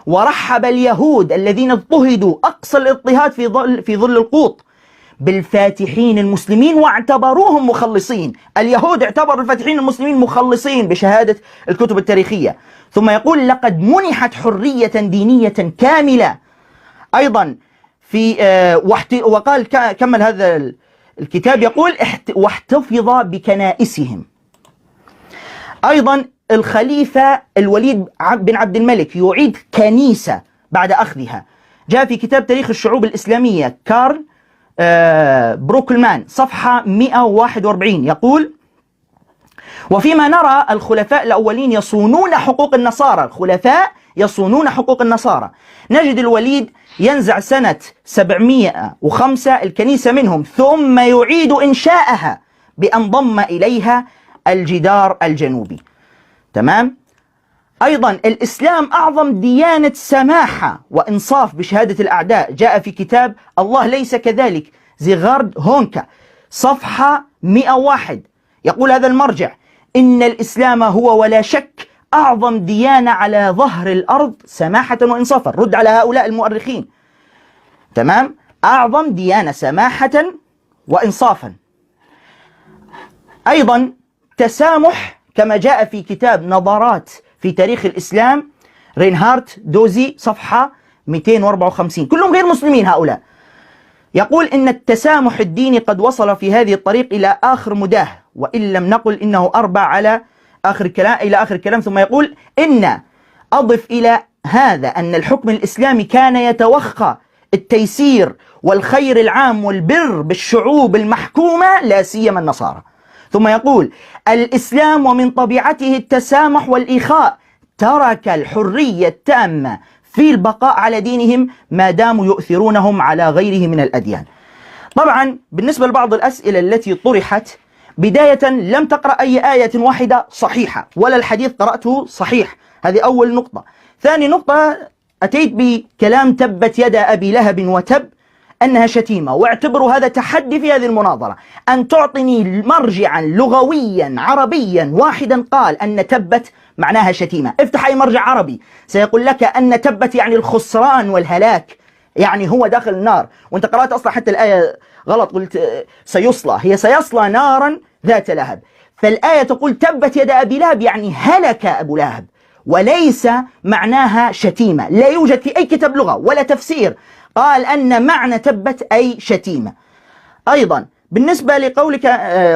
ورحب اليهود الذين اضطهدوا أقصى الاضطهاد في ظل القوط بالفاتحين المسلمين واعتبروهم مخلصين. اليهود اعتبروا الفاتحين المسلمين مخلصين بشهادة الكتب التاريخية. ثم يقول: لقد منحت حرية دينية كاملة. أيضا وقال كمل هذا الكتاب يقول: واحتفظ بكنائسهم. أيضا الخليفة الوليد بن عبد الملك يعيد كنيسة بعد أخذها. جاء في كتاب تاريخ الشعوب الإسلامية كارل بروكلمان صفحة 141 يقول: وفيما نرى الخلفاء الأولين يصونون حقوق النصارى، الخلفاء يصونون حقوق النصارى، نجد الوليد ينزع سنة 705 الكنيسة منهم ثم يعيد إنشاءها بأن ضم إليها الجدار الجنوبي. تمام؟ أيضا الإسلام أعظم ديانة سماحة وإنصاف بشهادة الأعداء. جاء في كتاب الله ليس كذلك زيغارد هونكا صفحة 101 يقول هذا المرجع: إن الإسلام هو ولا شك أعظم ديانة على ظهر الأرض سماحة وإنصافا. رد على هؤلاء المؤرخين. تمام؟ أعظم ديانة سماحة وإنصافا. أيضا تسامح كما جاء في كتاب نظرات في تاريخ الإسلام رينهارت دوزي صفحة 254 كلهم غير مسلمين هؤلاء. يقول إن التسامح الديني قد وصل في هذه الطريق إلى آخر مداه، وإن لم نقل إنه أربع على آخر الكلام إلى آخر الكلام. ثم يقول: إن أضف إلى هذا أن الحكم الإسلامي كان يتوخى التيسير والخير العام والبر بالشعوب المحكومة لا سيما النصارى. ثم يقول: الإسلام ومن طبيعته التسامح والإخاء، ترك الحرية التامة في البقاء على دينهم ما داموا يؤثرونهم على غيره من الأديان. طبعا بالنسبة لبعض الأسئلة التي طرحت، بداية لم تقرأ أي آية واحدة صحيحة ولا الحديث قرأته صحيح، هذه أول نقطة. ثاني نقطة، أتيت بكلام تبت يدا أبي لهب وتب أنها شتيمة، واعتبروا هذا تحدي في هذه المناظرة، أن تعطني مرجعا لغويا عربيا واحدا قال أن تبت معناها شتيمة. افتح أي مرجع عربي سيقول لك أن تبت يعني الخسران والهلاك، يعني هو داخل النار. وانت قرأت أصلا حتى الآية غلط، قلت سيصلى، هي سيصلى نارا ذات لهب، فالآية تقول تبت يد أبي لهب يعني هلك أبو لهب، وليس معناها شتيمة. لا يوجد في أي كتاب لغة ولا تفسير قال أن معنى تبت أي شتيمة. أيضا بالنسبة لقولك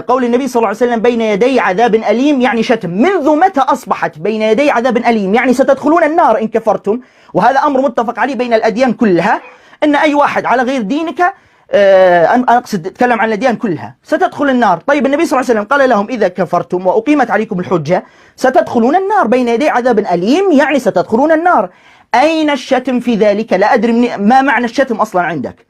قول النبي صلى الله عليه وسلم بين يدي عذاب أليم يعني شتم، منذ متى أصبحت بين يدي عذاب أليم؟ يعني ستدخلون النار إن كفرتم، وهذا أمر متفق عليه بين الأديان كلها، أن أي واحد على غير دينك، أنا أقصد أتكلم عن الأديان كلها، ستدخل النار. طيب النبي صلى الله عليه وسلم قال لهم إذا كفرتم وأقيمت عليكم الحجة ستدخلون النار، بين يدي عذاب أليم يعني ستدخلون النار. أين الشتم في ذلك؟ لا أدري ما معنى الشتم أصلا عندك.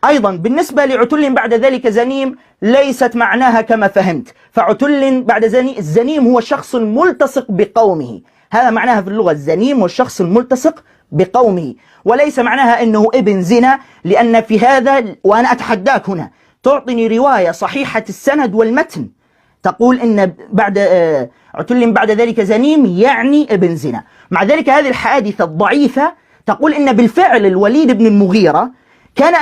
أيضا بالنسبة لعتل بعد ذلك زنيم، ليست معناها كما فهمت، فعتل بعد الزنيم هو الشخص الملتصق بقومه، هذا معناها في اللغة، الزنيم هو الشخص الملتصق بقومه، وليس معناها أنه ابن زنا، لأن في هذا، وأنا أتحداك هنا، تعطيني رواية صحيحة السند والمتن تقول إن بعد عتل بعد ذلك زنيم يعني ابن زنا. مع ذلك هذه الحادثة الضعيفة تقول إن بالفعل الوليد بن المغيرة كان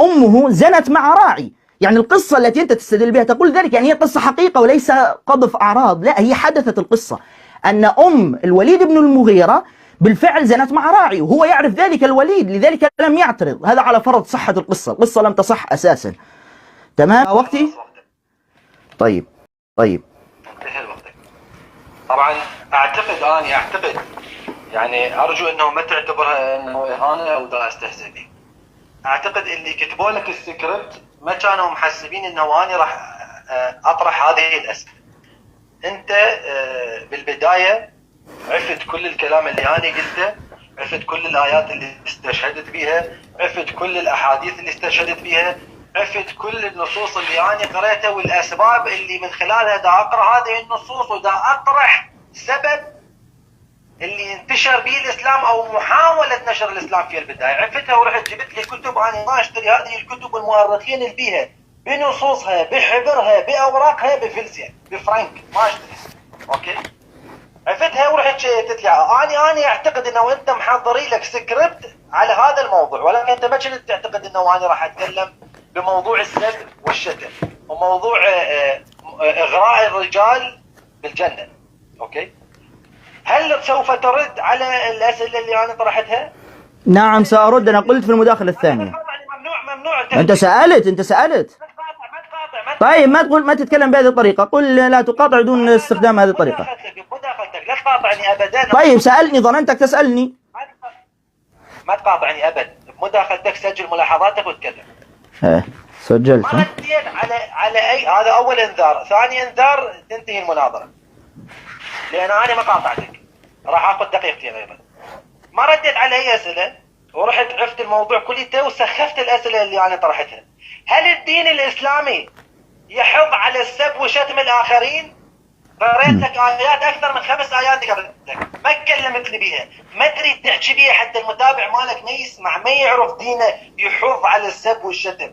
أمه زنت مع راعي، يعني القصة التي أنت تستدل بها تقول ذلك، يعني هي قصة حقيقة وليس قذف أعراض، لا هي حدثت القصة أن أم الوليد بن المغيرة بالفعل زنت مع راعي، وهو يعرف ذلك الوليد، لذلك لم يعترض. هذا على فرض صحة القصة، القصة لم تصح أساسا. تمام وقتي؟ طيب انتهى وقتك. طبعا اعتقد يعني ارجو انه ما تعتبرها انه اهانه او دا استهزئ به. اعتقد اللي كتبوا لك السكريبت ما كانوا محسبين انه انا راح اطرح هذه الاسئله. انت بالبدايه عرفت كل الكلام اللي انا قلته، عرفت كل الايات اللي استشهدت بها، عرفت كل الاحاديث اللي استشهدت بها، عرفت كل النصوص اللي انا قريتها والاسباب اللي من خلالها دا اقرا هذه النصوص ودا اطرح سبب اللي انتشر به الاسلام او محاوله نشر الاسلام في البدايه. عرفتها ورحت جبت لي كتب، انا ما اشتري هذه الكتب والمؤرخين اللي بيها بنصوصها بحبرها باوراقها بفلسها بفرنك، ما اشتري. اوكي، عرفتها ورحت شيتت لي. انا اعتقد انه انت محضري لك سكريبت على هذا الموضوع، ولكن انت ما كنت تعتقد انه انا راح اتكلم بموضوع السب والشتم وموضوع اغراء الرجال بالجنه. اوكي، هل سوف ترد على الاسئله اللي انا طرحتها؟ نعم سأرد، أنا قلت في المداخلة الثانية. ممنوع أنت سألت. طيب ما تقول، ما تتكلم بهذه الطريقة، قل لا تقاطع دون استخدام هذه الطريقة. مداخلتك لا تقاطعني ابدا. طيب سألني، ظننتك تسألني. ما تقاطعني ابدا، بمداخلتك سجل ملاحظاتك وتكلم. سجلت. ما رديت على اي، هذا اول انذار. ثاني انذار تنتهي المناظره، لان انا ما قاطعتك، راح اخذ دقيقتين ايضا. ما رديت على اي اسئله ورحت عرفت الموضوع كليته وسخفت الاسئله اللي انا طرحتها. هل الدين الاسلامي يحض على السب وشتم الاخرين؟ قريت لك ايات اكثر من 5 ايات قبلتك ما كلمتني بيها، ما تريد تحكي بيها حتى المتابع مالك ما يسمع ما يعرف دينه يحض على السب والشتم.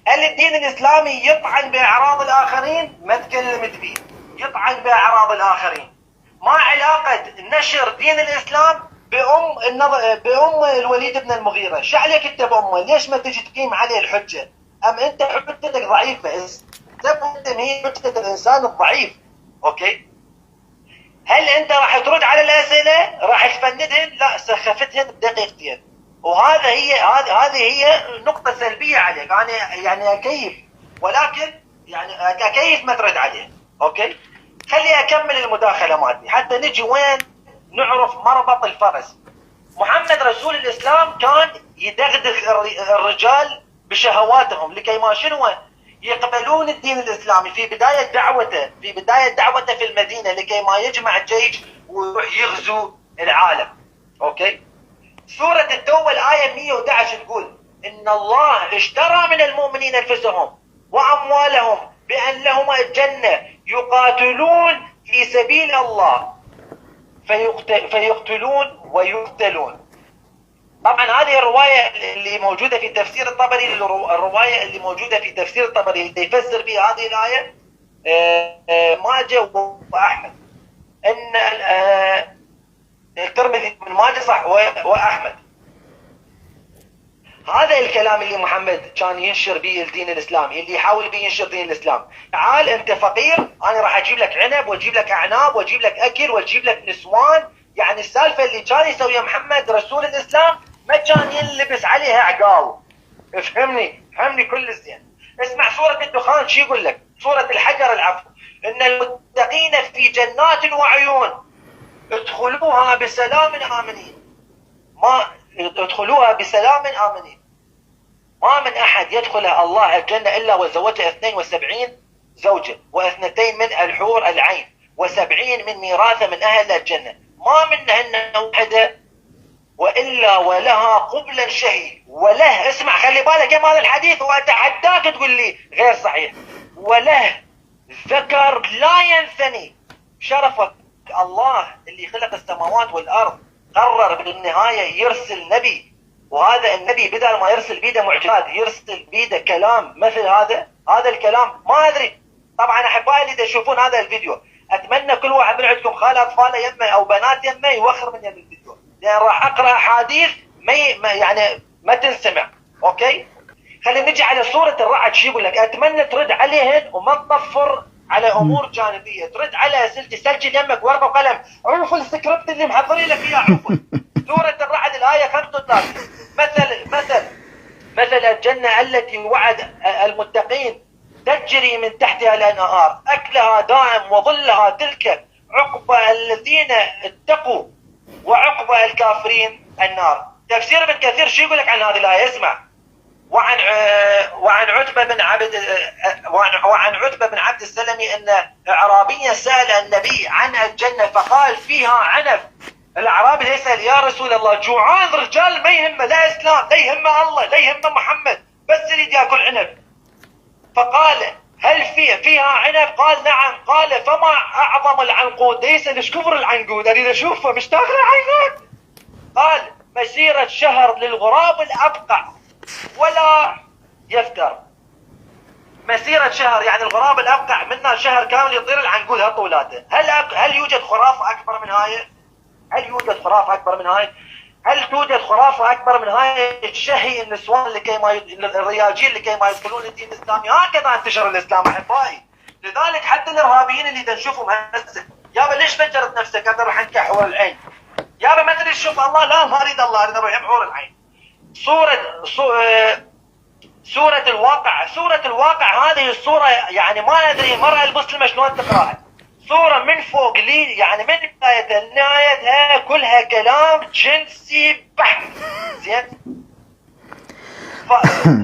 هل الدين الاسلامي يطعن باعراض الاخرين؟ ما تكلمت بيه، يطعن باعراض الاخرين. ما علاقه نشر دين الاسلام بأم الوليد بن المغيرة؟ شو عليك انت بأمه؟ ليش ما تجي تقيم عليه الحجة؟ أم أنت حجتك ضعيفة؟ هي حجة الإنسان الضعيف. أوكي؟ هل أنت راح ترد على الأسئلة؟ راح تفندهن؟ لا، سخفتهن بدقيقتين. هذه هي نقطة سلبية عليك. أنا يعني أكيف، ولكن يعني أكيف ما ترد عليه. أوكي؟ خلي أكمل المداخلة مالتي حتى نجي وين نعرف مربط الفرس. محمد رسول الإسلام كان يدغدغ الرجال بشهواتهم لكي ما شنو يقبلون الدين الإسلامي في بداية دعوته في المدينة، لكي ما يجمع الجيش ويروح يغزو العالم. أوكي؟ سورة التوبة الآية 111 تقول: إن الله اشترى من المؤمنين أنفسهم وأموالهم بأن لهم الجنة يقاتلون في سبيل الله فيقتلون ويقتلون. طبعا هذه الرواية اللي موجودة في تفسير الطبري، الرواية اللي موجودة في تفسير الطبري اللي يفسر بها هذه الآية ماجه وأحمد، إن الترمذي من ماجه صح وأحمد. هذا الكلام اللي محمد كان ينشر به الدين الإسلامي، اللي يحاول به ينشر دين الإسلام. تعال أنت فقير، أنا راح أجيب لك عنب وأجيب لك أعناب وأجيب لك أكل وأجيب لك نسوان. يعني السالفة اللي كان يسويها محمد رسول الإسلام ما كان يلبس عليها عقال. فهمني كل زين. اسمع سورة الدخان شو يقول لك، سورة الحجر العفو، إن المتقين في جنات وعيون ادخلوها بسلام آمنين. ادخلوها بسلام آمنين. ما من أحد يدخل الله الجنة إلا وزوجه 72 زوجة و2 من الحور العين و70 من ميراثه من أهل الجنة، ما منهن وحدة وإلا ولها قبلا شهي. وله، اسمع خلي بالك يا مال الحديث وأتحداك تقول لي غير صحيح. وله ذكر لا ينثني. شرفك الله اللي خلق السماوات والأرض قرر بالنهاية يرسل نبي، وهذا النبي بدل ما يرسل بيده معجزات يرسل بيده كلام مثل هذا الكلام. ما أدري طبعا أحبائي اللي يشوفون هذا الفيديو، أتمنى كل واحد من عندكم خال أطفاله يمه أو بنات يمه يوخر من يم الفيديو، لأن راح أقرأ أحاديث ما تنسمع. أوكي، خلينا نجي على سورة الرعد. شو يقول لك؟ أتمنى ترد عليهن وما تطفر على امور جانبيه، ترد على اسئلتي، سجل يمك ورقه وقلم، عوف السكريبت اللي محضرين لك اياه عوف. سوره الرعد الايه 35. مثل الجنه التي وعد المتقين تجري من تحتها الانهار اكلها دائم وظلها تلك عقبى الذين اتقوا وعقبى الكافرين النار. تفسير ابن كثير شو يقول لك عن هذه الايه؟ اسمع. وعن عتبة بن عبد السلمي أن أعرابيا سأل النبي عن الجنة فقال فيها عنب. الأعرابي يسأل يا رسول الله، جوعان رجال ما يهمه لا إسلام لا يهمه الله لا يهمه محمد، بس يريد يأكل عنب. فقال هل فيها عنب؟ قال نعم. قال فما أعظم العنقود؟ يسأل ايش كبر العنقود، أريد أشوفه مشتاق للعنقود. قال مسيرة شهر للغراب الأبقع ولا يفتر. مسيرة شهر يعني الغراب الأبقع منها شهر كامل يطير العنقود هالطولاته. هل يوجد خرافة أكبر من هاي؟ هل توجد خرافة أكبر من هاي الشهي النسوان الرياجيل لكي ما يدخلون الدين الإسلامي؟ هكذا انتشر الإسلام أحبائي. لذلك حتى الإرهابيين اللي نشوفهم هسه، يابا ليش فجرت نفسك؟ أنا راح أنكح حور العين. يابا ما تريد تشوف الله؟ لا ما أريد الله، أريد أروح حور العين. سورة الواقع هذه السورة يعني ما أدري المرأة المسلمة شلون تقرأها. سورة من فوق لي يعني من بدايتها لنهايتها كلها كلام جنسي بحت. زين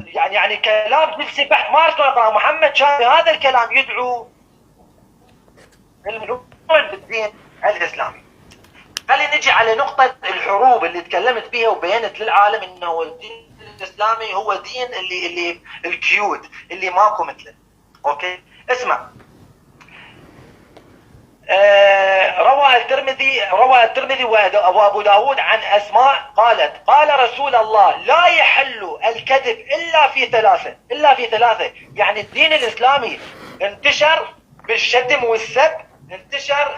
يعني كلام جنسي بحت ما أعرف أقرأ. محمد كان هذا الكلام يدعو الملوك بالدين الإسلامي. خلينا نجي على نقطة الحروب اللي تكلمت بها وبينت للعالم انه الدين الاسلامي هو دين اللي الكيود اللي ماكو مثله. اوكي اسمع. روى الترمذي وابو داود عن اسماء قالت قال رسول الله لا يحل الكذب الا في ثلاثة. يعني الدين الاسلامي انتشر بالشتم والسب، انتشر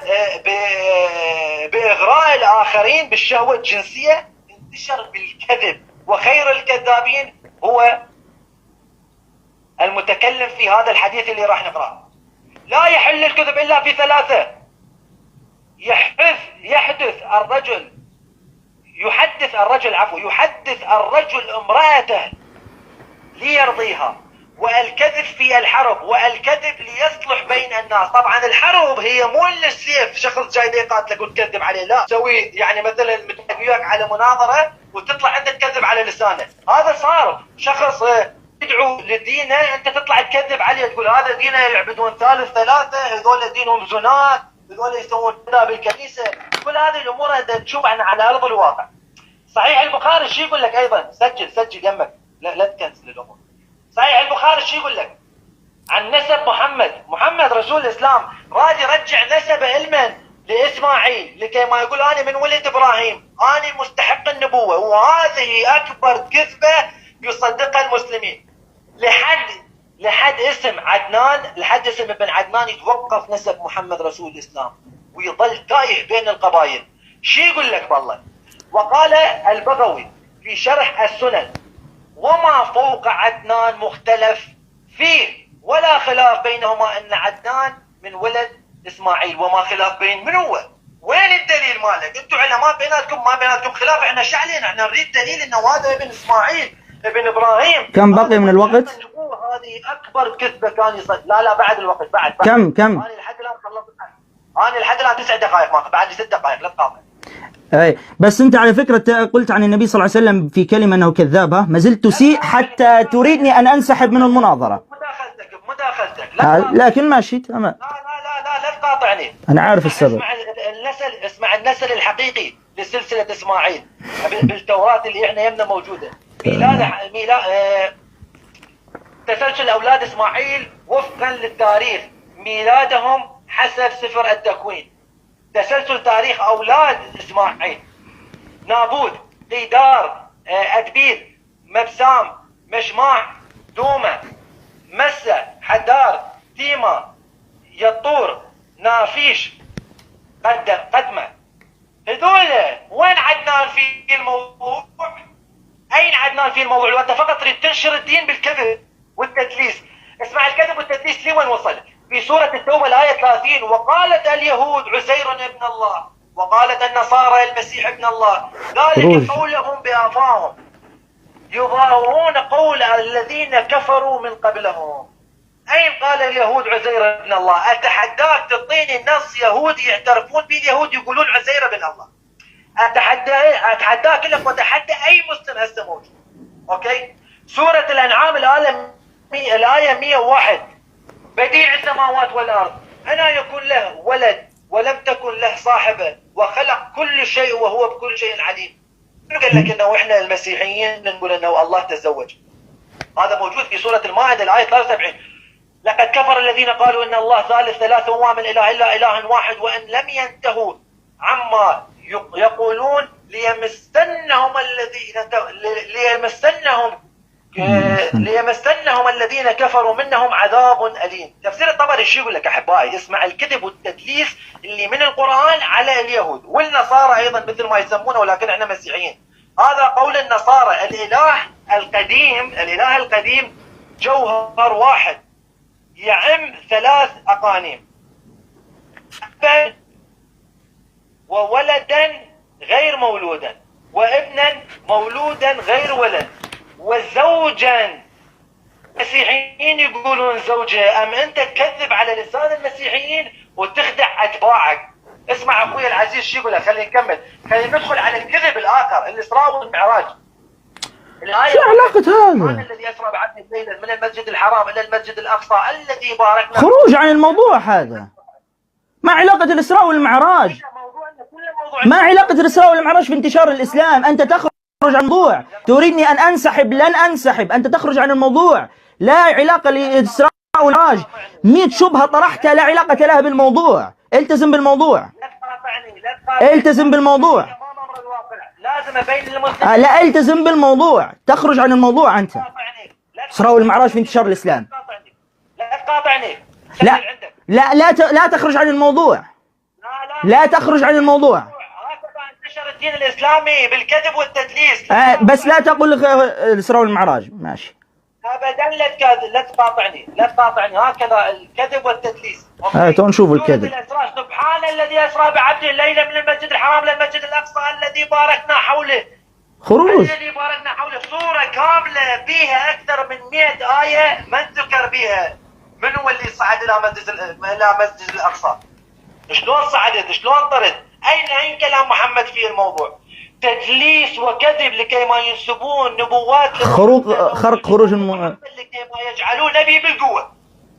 بإغراء الآخرين بالشهوة الجنسية، انتشر بالكذب، وخير الكذابين هو المتكلم في هذا الحديث اللي راح نقرأه. لا يحل الكذب إلا في ثلاثة. يحدث الرجل امرأته ليرضيها، والكذب في الحرب، والكذب ليصلح بين الناس. طبعا الحرب هي مو السيف شخص جاي يقاتلك وتكذب عليه، لا تسوي يعني مثلا متفق على مناظرة وتطلع انت تكذب على لسانه. هذا صار شخص يدعو لدينه انت تطلع تكذب عليه تقول هذا دينه يعبدون ثالث ثلاثة، هذول دينهم زنات، هذول يسوون كذا بالكنيسة. كل هذه الامور تشوف احنا على ارض الواقع. صحيح البخاري شو يقول لك ايضا؟ سجل يمك. لا تكنسل الامور. صحيح البخاري شو يقول لك عن نسب محمد رسول الاسلام، راد يرجع نسبه لمن؟ لاسماعيل، لكي ما يقول انا من ولد ابراهيم، انا مستحق النبوه. وهذه اكبر كذبه يصدقها المسلمين. لحد اسم عدنان، لحد اسم ابن عدنان يتوقف نسب محمد رسول الاسلام ويظل تايه بين القبائل. شو يقول لك بالله؟ وقال البغوي في شرح السنن: وما فوق عدنان مختلف فيه ولا خلاف بينهما ان عدنان من ولد اسماعيل وما خلاف بين من هو. وين الدليل مالك؟ انتم علماء ما بيناتكم خلاف، احنا شو علينا؟ احنا نريد دليل انه هذا ابن اسماعيل ابن ابراهيم. كم بقي من الوقت؟ هذه اكبر كذبه كان يصد. لا بعد الوقت بعد. كم انا لحد الان خلصت. انا لحد الان 9 دقائق، ما بعد 6 دقائق، لا تقاطع. اي بس انت على فكره قلت عن النبي صلى الله عليه وسلم في كلمه انه كذاب، ما زلت تسيء حتى تريدني ان انسحب من المناظره. مداخلتك لكن ماشي تمام. لا تقاطعني. انا عارف السبب. اسمع النسل الحقيقي لسلسله اسماعيل بالتوراة اللي احنا يمنا موجوده. تسلسل اولاد اسماعيل وفقا للتاريخ، ميلادهم حسب سفر التكوين. تسلسل تاريخ اولاد اسماعيل: نابوت، قيدار، ادبير، مبسام، مشماع، دومه، مسة، حدار، تيما، يطور، نافيش، قدمه. هذول وين عدنان في الموضوع؟ اين عدنان في الموضوع؟ وانت فقط تريد تنشر الدين بالكذب والتدليس. اسمع الكذب والتدليس لوين وصل؟ في سورة التوبة الآية 30: وقالت اليهود عزير ابن الله، وقالت النصارى المسيح ابن الله، ذلك قولهم بآفاهم يظاهرون قول الذين كفروا من قبلهم. أين قال اليهود عزير ابن الله؟ أتحداك تعطيني نص يهودي يعترفون به اليهود يقولون عزير ابن الله. أتحداك لك وأتحدى أي مسلم هسه موجود. أوكي؟ سورة الأنعام الآية 101: بديع السماوات والأرض أنا يكون له ولد ولم تكن له صاحبة وخلق كل شيء وهو بكل شيء عليم. قال لك انه احنا المسيحيين نقول انه الله تزوج. هذا موجود في سورة المائدة الآية 73: لقد كفر الذين قالوا ان الله ثالث ثلاثة وما من اله الا اله واحد وان لم ينتهوا عما يقولون ليمسنهم الذين كفروا منهم عذاب أليم. تفسير الطبري شو يقول لك احبائي؟ اسمع الكذب والتدليس اللي من القرآن على اليهود والنصارى ايضا مثل ما يسمونه، ولكن احنا مسيحيين. هذا قول النصارى: الاله القديم جوهر واحد يعم 3 أقانيم، وولدا غير مولودا، وابنا مولودا غير ولد، وزوجا. المسيحيين يقولون زوجة، أم أنت تكذب على لسان المسيحيين وتخدع أتباعك؟ اسمع أخوي العزيز شو يقول. خلينا نكمل، خلينا ندخل على الكذب الآخر: الإسراء والمعراج. شو علاقة هذا؟ الذي أسرى بعبده ليلا من المسجد الحرام إلى المسجد الأقصى الذي باركنا. خروج عن الموضوع هذا. ما علاقة الإسراء والمعراج؟ ما علاقة الإسراء والمعراج في انتشار الإسلام؟ أنت تخرج عن الموضوع، تريدني أن أنسحب، لن أنسحب، أنت تخرج عن الموضوع. لا علاقة للإسراء والمعراج. 100 شبهة طرحتها لا علاقة لها بالموضوع. التزم بالموضوع. التزم بالموضوع. لازم ابين للمسلمين. لا التزم بالموضوع، تخرج عن الموضوع أنت. إسراء والمعراج في انتشار الإسلام. لا تقاطعني. لا تخرج عن الموضوع. لا تخرج عن الموضوع. هكذا انتشر الدين الإسلامي بالكذب والتدليس. بس لا تقول الإسراء والمعراج. ماشي. ابدا لا تقاطعني. هكذا الكذب والتدليس. تو نشوف الكذب. سبحان الذي اسرى بعبده ليلا من المسجد الحرام الى المسجد الاقصى الذي باركنا حوله. خروج. الذي باركنا حوله سوره كامله بها اكثر من 100 ايه من ذكر بها. من هو اللي صعد الى مسجد الاقصى؟ شلون صعدت؟ شلون طرد؟ اين كلام محمد في الموضوع؟ تدليس وكذب لكي ما ينسبون نبوات خرق خروج لكي ما يجعلون نبي بالقوة.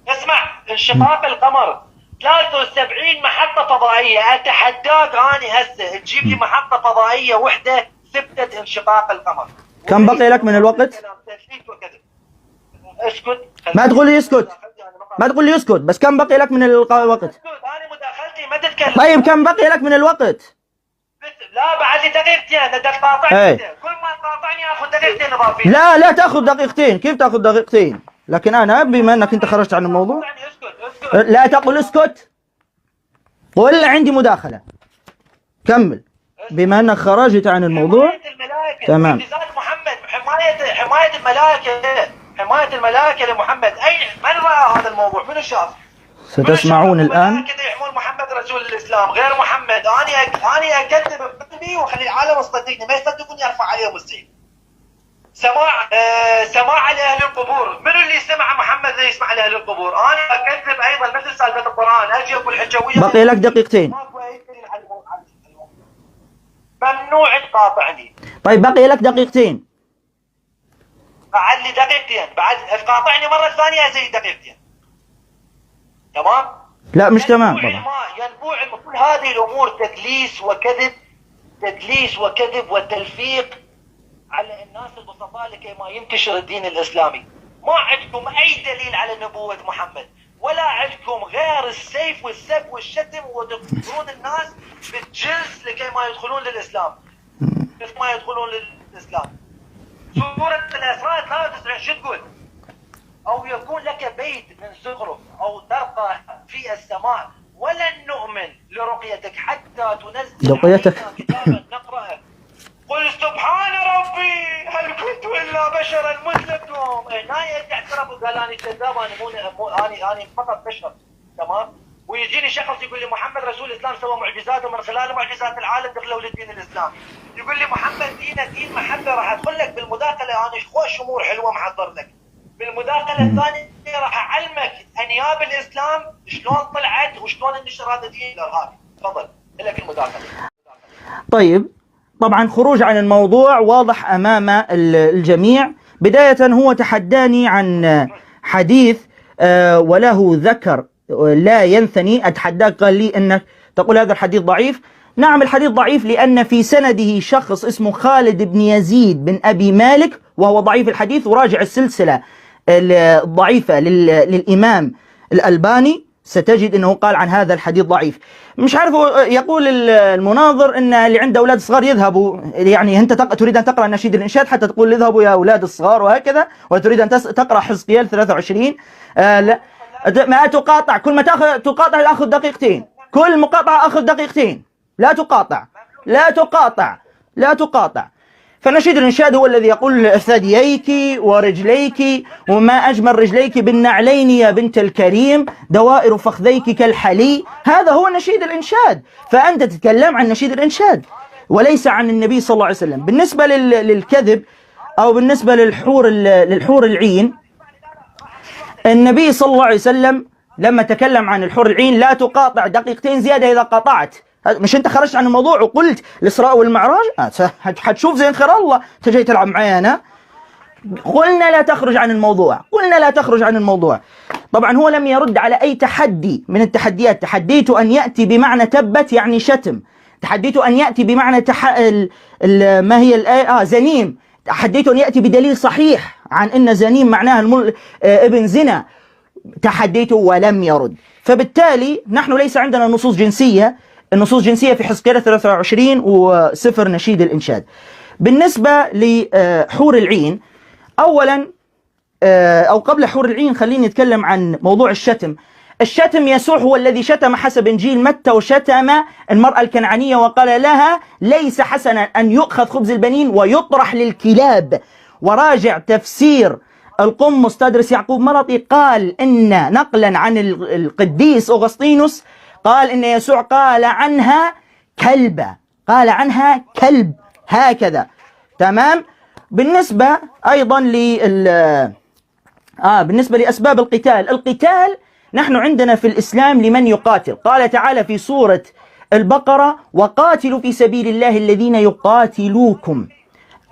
اسمع، انشقاق القمر 73 محطة فضائية. اتحداك اني هسه تجيب لي محطة فضائية وحدة ثبتت انشقاق القمر، كم بقي لك من الوقت؟ اسكت. ما تقول لي اسكت، ما تقول لي اسكت، بس كم بقي لك من الوقت؟ انا مداخلتي ما تتكلم. طيب كم بقي لك من الوقت؟ لا بعد لي دقيقتين، انت تقاطعني. ايه. كل ما تقاطعني اخذ دقيقتين اضافيه. لا تاخذ دقيقتين، كيف تاخذ دقيقتين؟ لكن انا بما انك انت خرجت عن الموضوع. اسكت. لا تقول اسكت، قل عندي مداخلة، كمل بما انك خرجت عن الموضوع. حماية الملائكة، تمام. معجزات محمد، حماية الملائكة، حماية الملائكة لمحمد. أي من رأى هذا الموضوع؟ منو شاف؟ ستسمعون الآن. الملائكة يحمون محمد رسول الإسلام غير محمد. أنا أكذب بقلبي وخلي العالم يصدقني، ما يصدقوني أرفع عليهم السيف. سماع لأهل القبور، منو اللي سمع محمد اللي يسمع لأهل القبور؟ أنا أكذب أيضا مثل سالفة القرآن، أجي أقول حجوية. بقي لك دقيقتين. ممنوع تقاطعني. طيب بقي لك دقيقتين. بعد لي دقيقتين، بعد تقاطعني مرة ثانية زي دقيقتين. تمام؟ لا مش تمام طبعا. ينبوع كل هذه الأمور تدليس وكذب وتلفيق على الناس البسطاء لكي ما ينتشر الدين الإسلامي. ما عندكم أي دليل على نبوة محمد، ولا عندكم غير السيف والسب والشتم وتقتلون الناس بالجلس لكي ما يدخلون للإسلام. سورة الإسراء 93 شو تقول؟ أو يكون لك بيت من زخرف أو ترقى في السماء ولن نؤمن لرقيتك حتى تنزل رقيتك علينا كتابا نقرأه. قل سبحان ربي هل كنت إلا بشرا مثلكم. هنا اعترف وقال أنا كذاب، أنا فقط بشر. تمام؟ ويجيني شخص يقول لي محمد رسول الإسلام سوى معجزات ومن خلال معجزات العالم دخلوا للدين الإسلامي. يقول لي محمد دين محبة. راح أدخل لك بالمداخلة، أنا خوش أمور حلوة محضر لك. بالمداخلة الثانية راح أعلمك أنياب الإسلام شلون طلعت وشلون انتشر هذا الدين الإرهابي. تفضل لك المداخلة. طيب طبعا خروج عن الموضوع واضح أمام الجميع. بداية هو تحداني عن حديث وله ذكر لا ينثني. أتحداك، قال لي أنك تقول هذا الحديث ضعيف. نعم الحديث ضعيف لأن في سنده شخص اسمه خالد بن يزيد بن أبي مالك وهو ضعيف الحديث. وراجع السلسلة الضعيفة للإمام الألباني ستجد أنه قال عن هذا الحديث ضعيف. مش عارف، يقول المناظر أن اللي عنده أولاد صغار يذهبوا، يعني أنت تريد أن تقرأ نشيد الإنشاد حتى تقول اذهبوا يا أولاد الصغار وهكذا، وتريد أن تقرأ حزقيال 23. لا ما تقاطع، كل ما تقاطع أخذ دقيقتين، كل مقاطعة أخذ دقيقتين. لا تقاطع. فنشيد الإنشاد هو الذي يقول ثدييك ورجليك وما أجمل رجليك بالنعلين يا بنت الكريم، دوائر فخذيك كالحلي. هذا هو نشيد الإنشاد. فأنت تتكلم عن نشيد الإنشاد وليس عن النبي صلى الله عليه وسلم. بالنسبة للكذب أو بالنسبة للحور العين، النبي صلى الله عليه وسلم لما تكلم عن الحور العين لا تقاطع دقيقتين زيادة. إذا قاطعت مش انت خرجت عن الموضوع وقلت الإسراء والمعراج، حتشوف زين خير الله. انت جاي تلعب معي انا. قلنا لا تخرج عن الموضوع. طبعا هو لم يرد على اي تحدي من التحديات. تحديت ان ياتي بمعنى تبت يعني شتم، تحديت ان ياتي بمعنى ما هي الايه زنيم، تحديت ان ياتي بدليل صحيح عن ان زنيم معناها ابن زنا، تحديته ولم يرد. فبالتالي نحن ليس عندنا نصوص جنسية. النصوص جنسية في حزقيال 23 وسفر نشيد الإنشاد. بالنسبة لحور العين، أولا أو قبل حور العين خليني نتكلم عن موضوع الشتم. يسوع هو الذي شتم حسب إنجيل متى، وشتم المرأة الكنعانية وقال لها ليس حسنا أن يؤخذ خبز البنين ويطرح للكلاب. وراجع تفسير القمص تدرس يعقوب مرطي قال إن نقلا عن القديس أغسطينوس قال إن يسوع قال عنها كلب هكذا. تمام. بالنسبة أيضا بالنسبة لأسباب القتال نحن عندنا في الإسلام لمن يقاتل. قال تعالى في سورة البقرة وقاتلوا في سبيل الله الذين يقاتلوكم،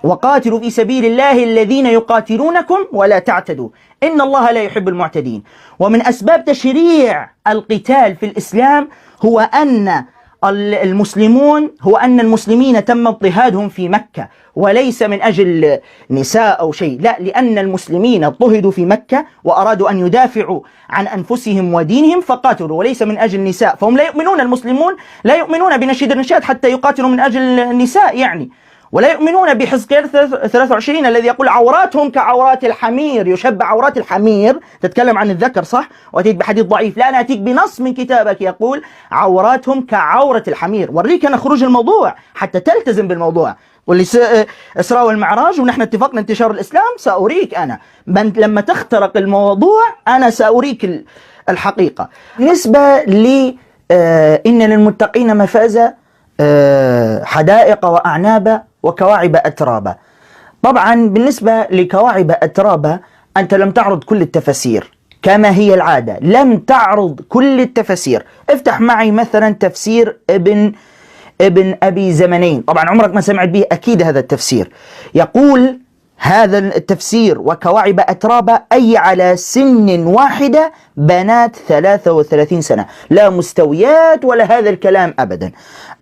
وقاتلوا في سبيل الله الذين يقاتلونكم ولا تعتدوا إن الله لا يحب المعتدين. ومن أسباب تشريع القتال في الإسلام هو أن المسلمون هو أن المسلمين تم اضطهادهم في مكة، وليس من أجل نساء أو شيء، لا، لأن المسلمين اضطهدوا في مكة وأرادوا أن يدافعوا عن أنفسهم ودينهم فقاتلوا، وليس من أجل النساء. فهم لا يؤمنون، المسلمون لا يؤمنون بنشيد الرشاد حتى يقاتلوا من أجل النساء يعني، ولا يؤمنون بحزقيال 23 الذي يقول عوراتهم كعورات الحمير، يشبه عورات الحمير، تتكلم عن الذكر صح، وأتيت بحديث ضعيف. لا، أنا أتيك بنص من كتابك يقول عوراتهم كعورة الحمير. وريك أنا خروج الموضوع حتى تلتزم بالموضوع. واللي إسراء والمعراج ونحن اتفقنا انتشار الإسلام، سأريك أنا لما تخترق الموضوع أنا سأريك الحقيقة. بالنسبة لي إن للمتقين مفازة، حدائق وأعنابا وكواعب أترابا. طبعا بالنسبة لكواعب أترابا أنت لم تعرض كل التفاسير كما هي العادة، لم تعرض كل التفاسير. افتح معي مثلا تفسير ابن أبي زمنين، طبعا عمرك ما سمعت به أكيد هذا التفسير. يقول هذا التفسير وكواعب أترابا أي على سن واحدة بنات 33 سنة، لا مستويات ولا هذا الكلام أبدا.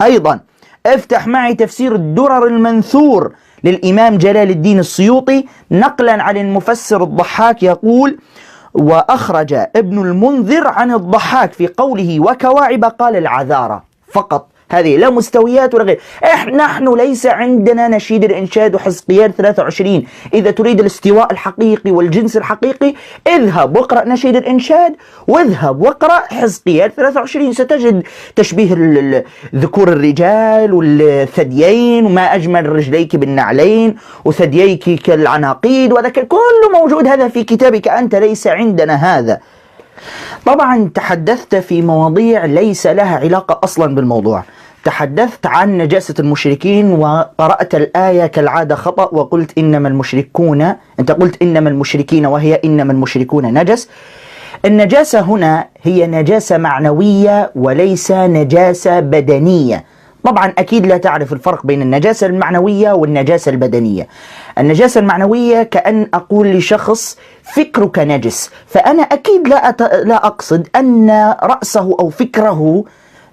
أيضا افتح معي تفسير الدرر المنثور للإمام جلال الدين السيوطي نقلا عن المفسر الضحاك، يقول وأخرج ابن المنذر عن الضحاك في قوله وكواعب قال العذارى فقط، هذه لا مستويات ولا غير. نحن ليس عندنا نشيد الإنشاد وحزقيال 23. إذا تريد الاستواء الحقيقي والجنس الحقيقي اذهب واقرأ نشيد الإنشاد واذهب واقرأ حزقيال 23، ستجد تشبيه ذكور الرجال والثديين وما أجمل رجليك بالنعلين وثدييك كالعناقيد، وهذا كله موجود، هذا في كتابك أنت، ليس عندنا هذا. طبعا تحدثت في مواضيع ليس لها علاقة أصلا بالموضوع. تحدثت عن نجاسة المشركين وقرأت الآية كالعادة خطأ وقلت إنما المشركون، أنت قلت إنما المشركين وهي إنما المشركون نجس. النجاسة هنا هي نجاسة معنوية وليس نجاسة بدنية. طبعا أكيد لا تعرف الفرق بين النجاسة المعنوية والنجاسة البدنية. النجاسة المعنوية كأن أقول لشخص فكرك نجس، فأنا أكيد لا أقصد أن رأسه أو فكره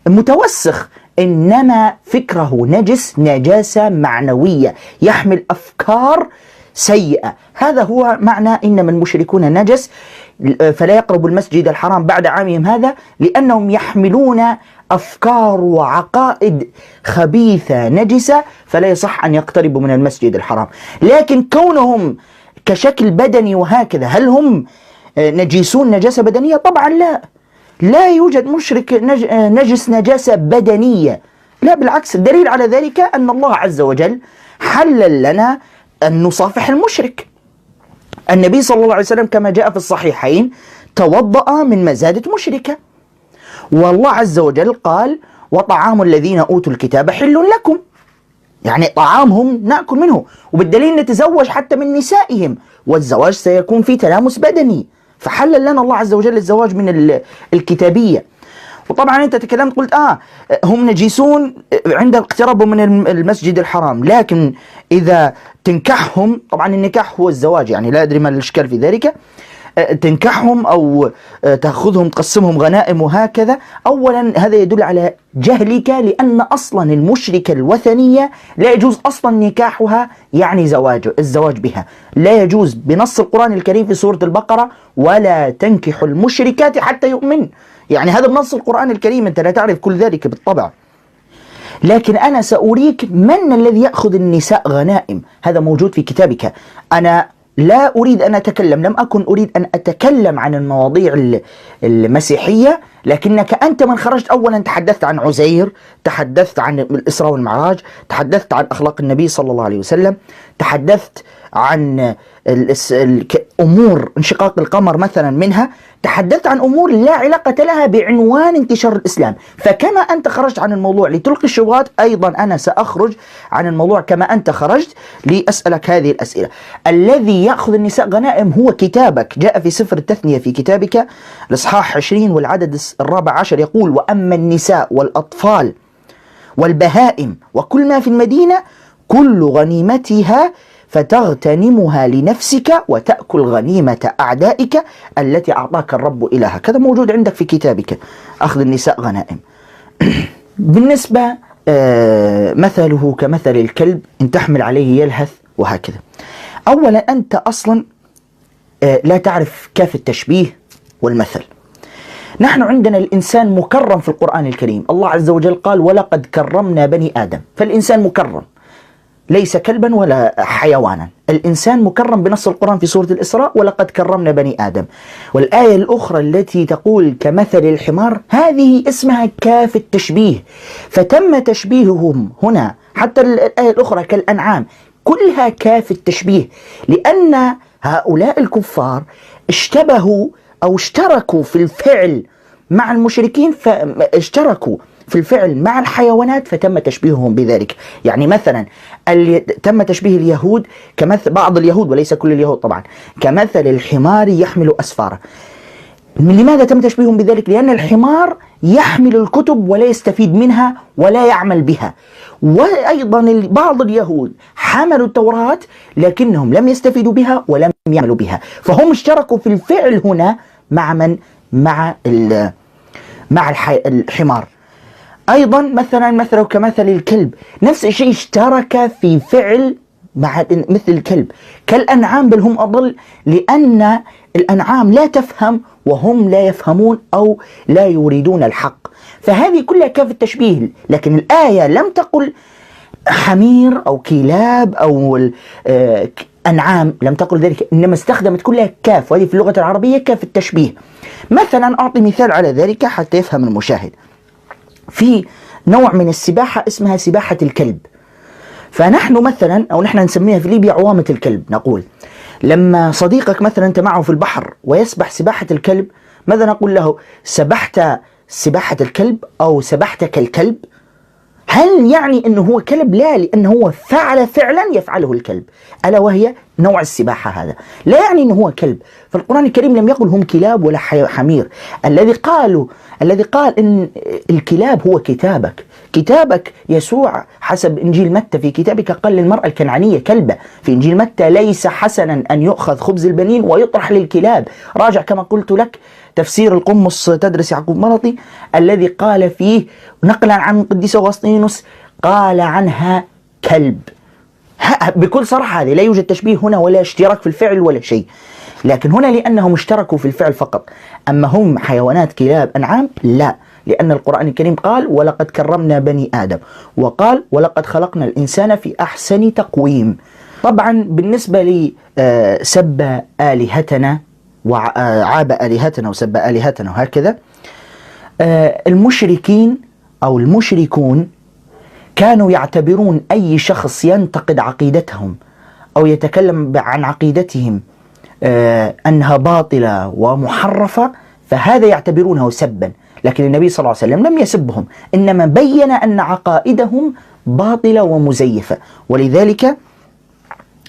متوسخ، إنما فكره نجس، نجاسة معنوية، يحمل أفكار سيئة. هذا هو معنى إنما المشركون نجس، فلا يقربوا المسجد الحرام بعد عامهم هذا، لأنهم يحملون أفكار وعقائد خبيثة نجسة، فلا يصح أن يقتربوا من المسجد الحرام. لكن كونهم كشكل بدني وهكذا، هل هم نجيسون نجاسة بدنية؟ طبعا لا يوجد مشرك نجس نجاسة بدنية، لا بالعكس. الدليل على ذلك أن الله عز وجل حلل لنا أن نصافح المشرك. النبي صلى الله عليه وسلم كما جاء في الصحيحين توضأ من مزادة مشركة، والله عز وجل قال وطعام الذين أوتوا الكتاب حل لكم، يعني طعامهم نأكل منه، وبالدليل نتزوج حتى من نسائهم، والزواج سيكون في تلامس بدني، فحلل لنا الله عز وجل الزواج من الكتابية. وطبعا أنت تكلمت قلت هم نجيسون عند اقترابهم من المسجد الحرام، لكن إذا تنكحهم، طبعا النكاح هو الزواج، يعني لا أدري ما الإشكال في ذلك، تنكحهم أو تأخذهم تقسمهم غنائم وهكذا، أولا هذا يدل على جهلك، لأن أصلا المشركة الوثنية لا يجوز أصلا نكاحها، يعني الزواج بها لا يجوز بنص القرآن الكريم في سورة البقرة ولا تنكحوا المشركات حتى يؤمن، يعني هذا بنص القرآن الكريم، أنت لا تعرف كل ذلك بالطبع. لكن أنا سأريك من الذي يأخذ النساء غنائم، هذا موجود في كتابك. أنا لا أريد أن أتكلم، لم أكن أريد أن أتكلم عن المواضيع المسيحية، لكنك أنت من خرجت أولا تحدثت عن عزير، تحدثت عن الإسراء والمعراج، تحدثت عن أخلاق النبي صلى الله عليه وسلم، تحدثت عن أمور انشقاق القمر مثلا منها، تحدثت عن أمور لا علاقة لها بعنوان انتشار الإسلام. فكما أنت خرجت عن الموضوع لتلقي الشبهات، أيضا أنا سأخرج عن الموضوع كما أنت خرجت لأسألك هذه الأسئلة. الذي يأخذ النساء غنائم هو كتابك، جاء في سفر التثنية في كتابك الإصحاح 20 والعدد 14 يقول وأما النساء والأطفال والبهائم وكل ما في المدينة كل غنيمتها فتغتنمها لنفسك وتأكل غنيمة أعدائك التي أعطاك الرب إلهك. هذا موجود عندك في كتابك، أخذ النساء غنائم. بالنسبة مثله كمثل الكلب إن تحمل عليه يلهث وهكذا. أولا أنت أصلا لا تعرف كيف التشبيه والمثل. نحن عندنا الإنسان مكرم في القرآن الكريم، الله عز وجل قال ولقد كرمنا بني آدم، فالإنسان مكرم ليس كلبا ولا حيوانا، الإنسان مكرم بنص القرآن في سورة الإسراء ولقد كرمنا بني آدم. والآية الأخرى التي تقول كمثل الحمار هذه اسمها كاف التشبيه، فتم تشبيههم هنا. حتى الآية الأخرى كالأنعام كلها كاف التشبيه، لأن هؤلاء الكفار اشتبهوا أو اشتركوا في الفعل مع المشركين، فاشتركوا في الفعل مع الحيوانات فتم تشبيههم بذلك. يعني مثلا تم تشبيه اليهود كمثل بعض اليهود وليس كل اليهود طبعا كمثل الحمار يحمل أسفارا. لماذا تم تشبيههم بذلك؟ لأن الحمار يحمل الكتب ولا يستفيد منها ولا يعمل بها، وأيضا بعض اليهود حملوا التوراة لكنهم لم يستفيدوا بها ولم يعملوا بها، فهم اشتركوا في الفعل هنا مع من؟ مع الحمار. أيضا مثله كمثل الكلب، نفس الشيء اشترك في فعل مع مثل الكلب. كالأنعام بل هم أضل، لأن الأنعام لا تفهم وهم لا يفهمون أو لا يريدون الحق، فهذه كلها كاف التشبيه. لكن الآية لم تقل حمير أو كلاب أو أنعام، لم تقل ذلك، إنما استخدمت كلها كاف، وهذه في اللغة العربية كاف التشبيه. مثلا أعطي مثال على ذلك حتى يفهم المشاهد. في نوع من السباحة اسمها سباحة الكلب، فنحن مثلا أو نحن نسميها في ليبيا عوامة الكلب. نقول لما صديقك مثلا أنت معه في البحر ويسبح سباحة الكلب، ماذا نقول له؟ سبحت سباحة الكلب أو سبحت كالكلب. هل يعني أنه هو كلب؟ لا، لأنه هو فعل فعلا يفعله الكلب، ألا وهي نوع السباحة. هذا لا يعني أنه هو كلب. فالقرآن الكريم لم يقل هم كلاب ولا حمير. الذي قال أن الكلاب هو كتابك يسوع حسب إنجيل متى في كتابك قال للمرأة الكنعانية كلبة. في إنجيل متى ليس حسنا أن يؤخذ خبز البنين ويطرح للكلاب. راجع كما قلت لك تفسير القمص تدرس يعقوب مرطي الذي قال فيه نقلا عن القديس أغسطينوس قال عنها كلب. بكل صراحة هذه لا يوجد تشبيه هنا ولا اشتراك في الفعل ولا شيء، لكن هنا لأنهم اشتركوا في الفعل فقط. أما هم حيوانات كلاب أنعام لا، لأن القرآن الكريم قال ولقد كرمنا بني آدم، وقال ولقد خلقنا الإنسان في أحسن تقويم. طبعا بالنسبة لي سب آلهتنا وعاب آلهتنا وسب آلهتنا وهكذا، المشركين أو المشركون كانوا يعتبرون أي شخص ينتقد عقيدتهم أو يتكلم عن عقيدتهم أنها باطلة ومحرفة فهذا يعتبرونه سبا. لكن النبي صلى الله عليه وسلم لم يسبهم، إنما بين أن عقائدهم باطلة ومزيفة،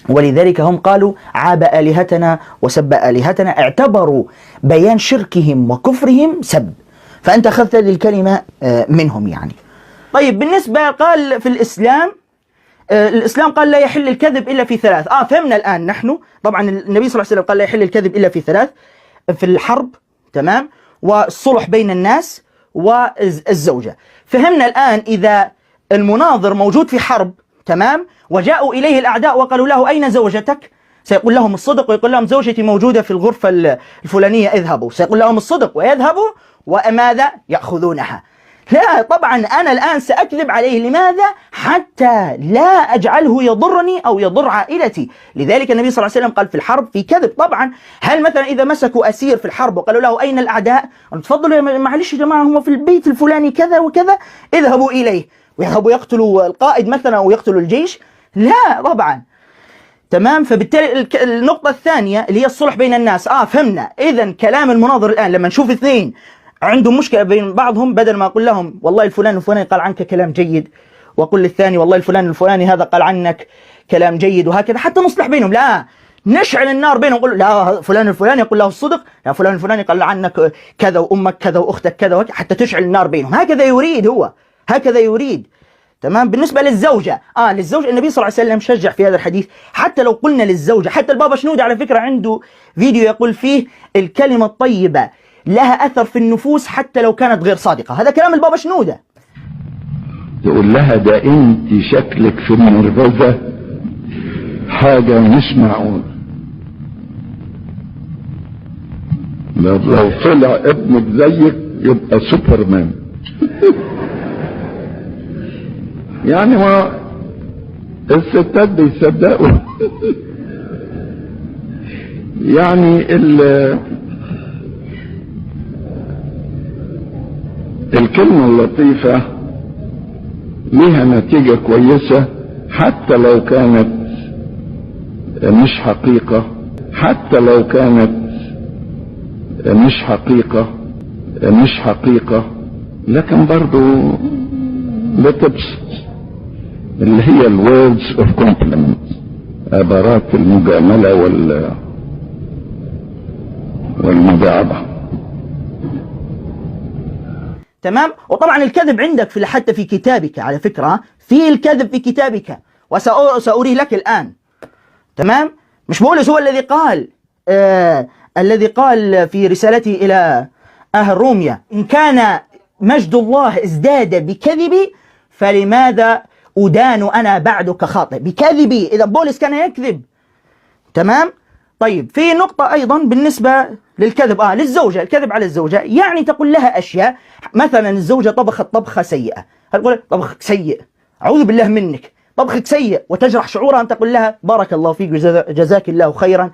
ولذلك هم قالوا عاب آلهتنا وسب آلهتنا، اعتبروا بيان شركهم وكفرهم سب، فأنت أخذت هذه الكلمة منهم يعني. طيب بالنسبة قال في الإسلام قال لا يحل الكذب إلا في ثلاث. فهمنا الآن نحن. طبعا النبي صلى الله عليه وسلم قال لا يحل الكذب إلا في ثلاث: في الحرب، تمام، والصلح بين الناس، والزوجة. فهمنا الآن إذا المناظر موجود في حرب، تمام، وجاءوا إليه الأعداء وقالوا له أين زوجتك؟ سيقول لهم الصدق ويقول لهم زوجتي موجودة في الغرفة الفلانية اذهبوا. سيقول لهم الصدق ويذهبوا، وماذا؟ يأخذونها. لا، طبعا أنا الآن سأكذب عليه. لماذا؟ حتى لا أجعله يضرني أو يضر عائلتي. لذلك النبي صلى الله عليه وسلم قال في الحرب في كذب. طبعا هل مثلا إذا مسكوا أسير في الحرب وقالوا له أين الأعداء؟ تفضلوا معلش يا جماعة هم في البيت الفلاني كذا وكذا، اذهبوا إليه، ويذهبوا يقتلوا القائد مثلا أو يقتلوا الجيش؟ لا طبعا. تمام. فبالتالي النقطة الثانية اللي هي الصلح بين الناس. فهمنا. إذا كلام المناظر الآن لما نشوف اثنين عندهم مشكلة بين بعضهم، بدل ما أقول لهم والله الفلان الفلاني قال عنك كلام جيد، وأقول للثاني والله الفلان الفلاني هذا قال عنك كلام جيد وهكذا حتى نصلح بينهم، لا، نشعل النار بينهم، نقول لا فلان الفلاني يقول له الصدق، لا فلان الفلاني قال عنك كذا وأمك كذا وأختك كذا وكذا، حتى تشعل النار بينهم. هكذا يريد هو، هكذا يريد. تمام. بالنسبة للزوجة، للزوجة النبي صلى الله عليه وسلم شجع في هذا الحديث. حتى لو قلنا للزوجة، حتى البابا شنودة على فكرة عنده فيديو يقول فيه الكلمة الطيبة لها أثر في النفوس حتى لو كانت غير صادقة. هذا كلام البابا شنودة. تقول لها ده انت شكلك في النرفزة حاجة مش معقولة. لو طلع ابنك زيك يبقى سوبرمان. يعني ما الستات بيصدقوا. يعني الكلمة اللطيفة ليها نتيجة كويسة حتى لو كانت مش حقيقة، حتى لو كانت مش حقيقة، لكن برضو بتبسط، اللي هي الwords of compliment، عبارات المجاملة والمداعبة. تمام. وطبعا الكذب عندك حتى في كتابك، على فكرة في الكذب في كتابك، وسأريه لك الآن. تمام. مش بولس هو الذي قال في رسالته إلى أهل روميا: إن كان مجد الله ازداد بكذبي فلماذا أدان أنا بعد كخاطئ؟ بكذبي. إذا بولس كان يكذب. تمام. طيب في نقطة أيضا بالنسبة للكذب للزوجة، الكذب على الزوجة، يعني تقول لها أشياء، مثلا الزوجة طبخت طبخة سيئة، تقول طبخك سيء، أعوذ بالله منك، طبخك سيء، وتجرح شعورها أن تقول لها بارك الله فيك، جزاك الله خيرا،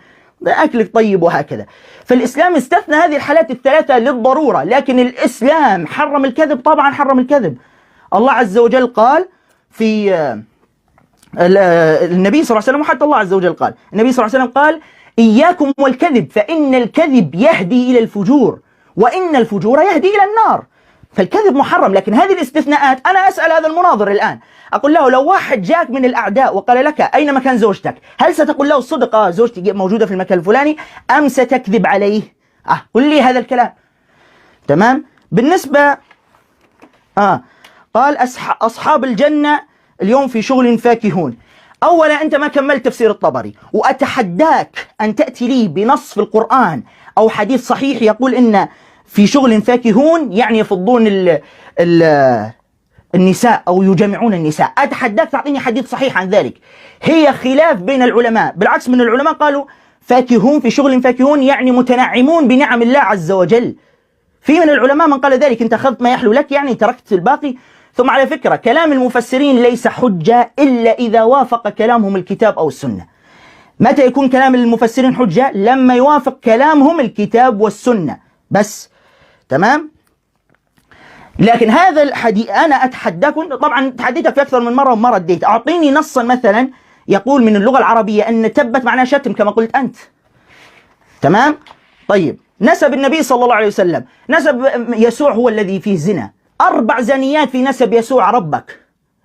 أكلك طيب، وهكذا. فالإسلام استثنى هذه الحالات الثلاثة للضرورة، لكن الإسلام حرم الكذب. طبعا حرم الكذب. الله عز وجل قال في النبي صلى الله عليه وسلم، وحتى الله عز وجل قال، النبي صلى الله عليه وسلم قال: إياكم والكذب فإن الكذب يهدي إلى الفجور وإن الفجور يهدي إلى النار. فالكذب محرم. لكن هذه الاستثناءات، أنا أسأل هذا المناظر الآن، أقول له لو واحد جاك من الأعداء وقال لك أين مكان زوجتك، هل ستقول له الصدق زوجتي موجودة في المكان الفلاني، أم ستكذب عليه؟ قل لي هذا الكلام. تمام. بالنسبة قال أصحاب الجنة اليوم في شغل فاكهون. أولا أنت ما كملت تفسير الطبري، وأتحداك أن تأتي لي بنص في القرآن أو حديث صحيح يقول إن في شغل فاكهون يعني يفضون النساء أو يجمعون النساء. أتحداك تعطيني حديث صحيح عن ذلك. هي خلاف بين العلماء، بالعكس من العلماء قالوا فاكهون في شغل فاكهون يعني متنعمون بنعم الله عز وجل. في من العلماء من قال ذلك، أنت أخذت ما يحلو لك يعني تركت الباقي. ثم على فكرة كلام المفسرين ليس حجة إلا إذا وافق كلامهم الكتاب أو السنة. متى يكون كلام المفسرين حجة؟ لما يوافق كلامهم الكتاب والسنة بس. تمام. لكن هذا الحديث أنا أتحداكم، طبعا تحديتك في أكثر من مرة وما رديت، أعطيني نصا مثلا يقول من اللغة العربية أن تبت معناه شتم كما قلت أنت. تمام. طيب نسب النبي صلى الله عليه وسلم، نسب يسوع هو الذي فيه زنا، 4 زنيات في نسب يسوع ربك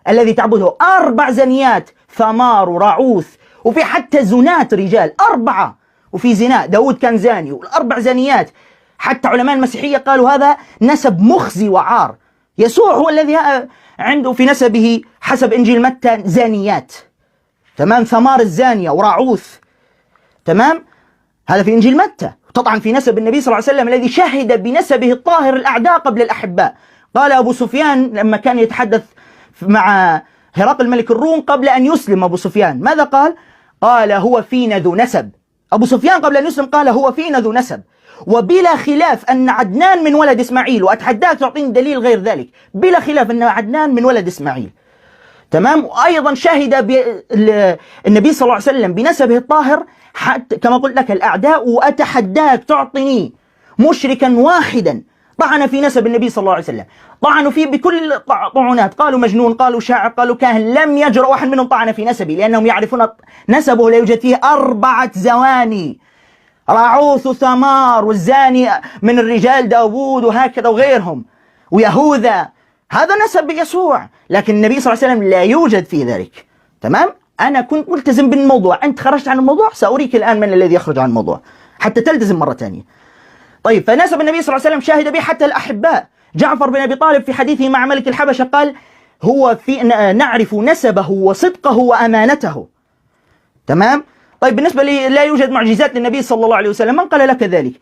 الذي تعبده، 4 زنيات، ثمار ورعوث، وفي حتى زنات رجال 4، وفي زنا داود كان زاني، وال4 زنيات. حتى علماء المسيحية قالوا هذا نسب مخزي وعار. يسوع هو الذي عنده في نسبه حسب إنجيل متى زانيات. تمام. ثمار الزانية ورعوث. تمام. هذا في إنجيل متى. طبعا في نسب النبي صلى الله عليه وسلم الذي شهد بنسبه الطاهر الأعداء قبل الأحباء. قال أبو سفيان لما كان يتحدث مع هرقل ملك الروم قبل أن يسلم أبو سفيان، ماذا قال؟ قال هو فينا ذو نسب. أبو سفيان قبل أن يسلم قال هو فينا ذو نسب. وبلا خلاف أن عدنان من ولد إسماعيل، وأتحداك تعطيني دليل غير ذلك، بلا خلاف أن عدنان من ولد إسماعيل. تمام. وأيضا شهد النبي صلى الله عليه وسلم بنسبه الطاهر حتى كما قلت لك الأعداء. وأتحداك تعطيني مشركا واحدا طعن في نسب النبي صلى الله عليه وسلم، طعنوا فيه بكل طعنات، قالوا مجنون، قالوا شاعر، قالوا كاهن، لم يجرؤ واحد منهم طعن في نسبه، لأنهم يعرفون نسبه لا يوجد فيه 4 زواني، رعوث وثمار، والزاني من الرجال داوود وهكذا وغيرهم ويهوذا. هذا نسب يسوع، لكن النبي صلى الله عليه وسلم لا يوجد فيه ذلك. تمام. أنا كنت ملتزم بالموضوع، أنت خرجت عن الموضوع، سأريك الآن من الذي يخرج عن الموضوع حتى تلتزم مرة ثانية. طيب فنسب النبي صلى الله عليه وسلم شاهد به حتى الأحباء. جعفر بن أبي طالب في حديثه مع ملك الحبشة قال هو نعرف نسبه وصدقه وأمانته. تمام. طيب بالنسبة لي لا يوجد معجزات للنبي صلى الله عليه وسلم، من قال لك ذلك؟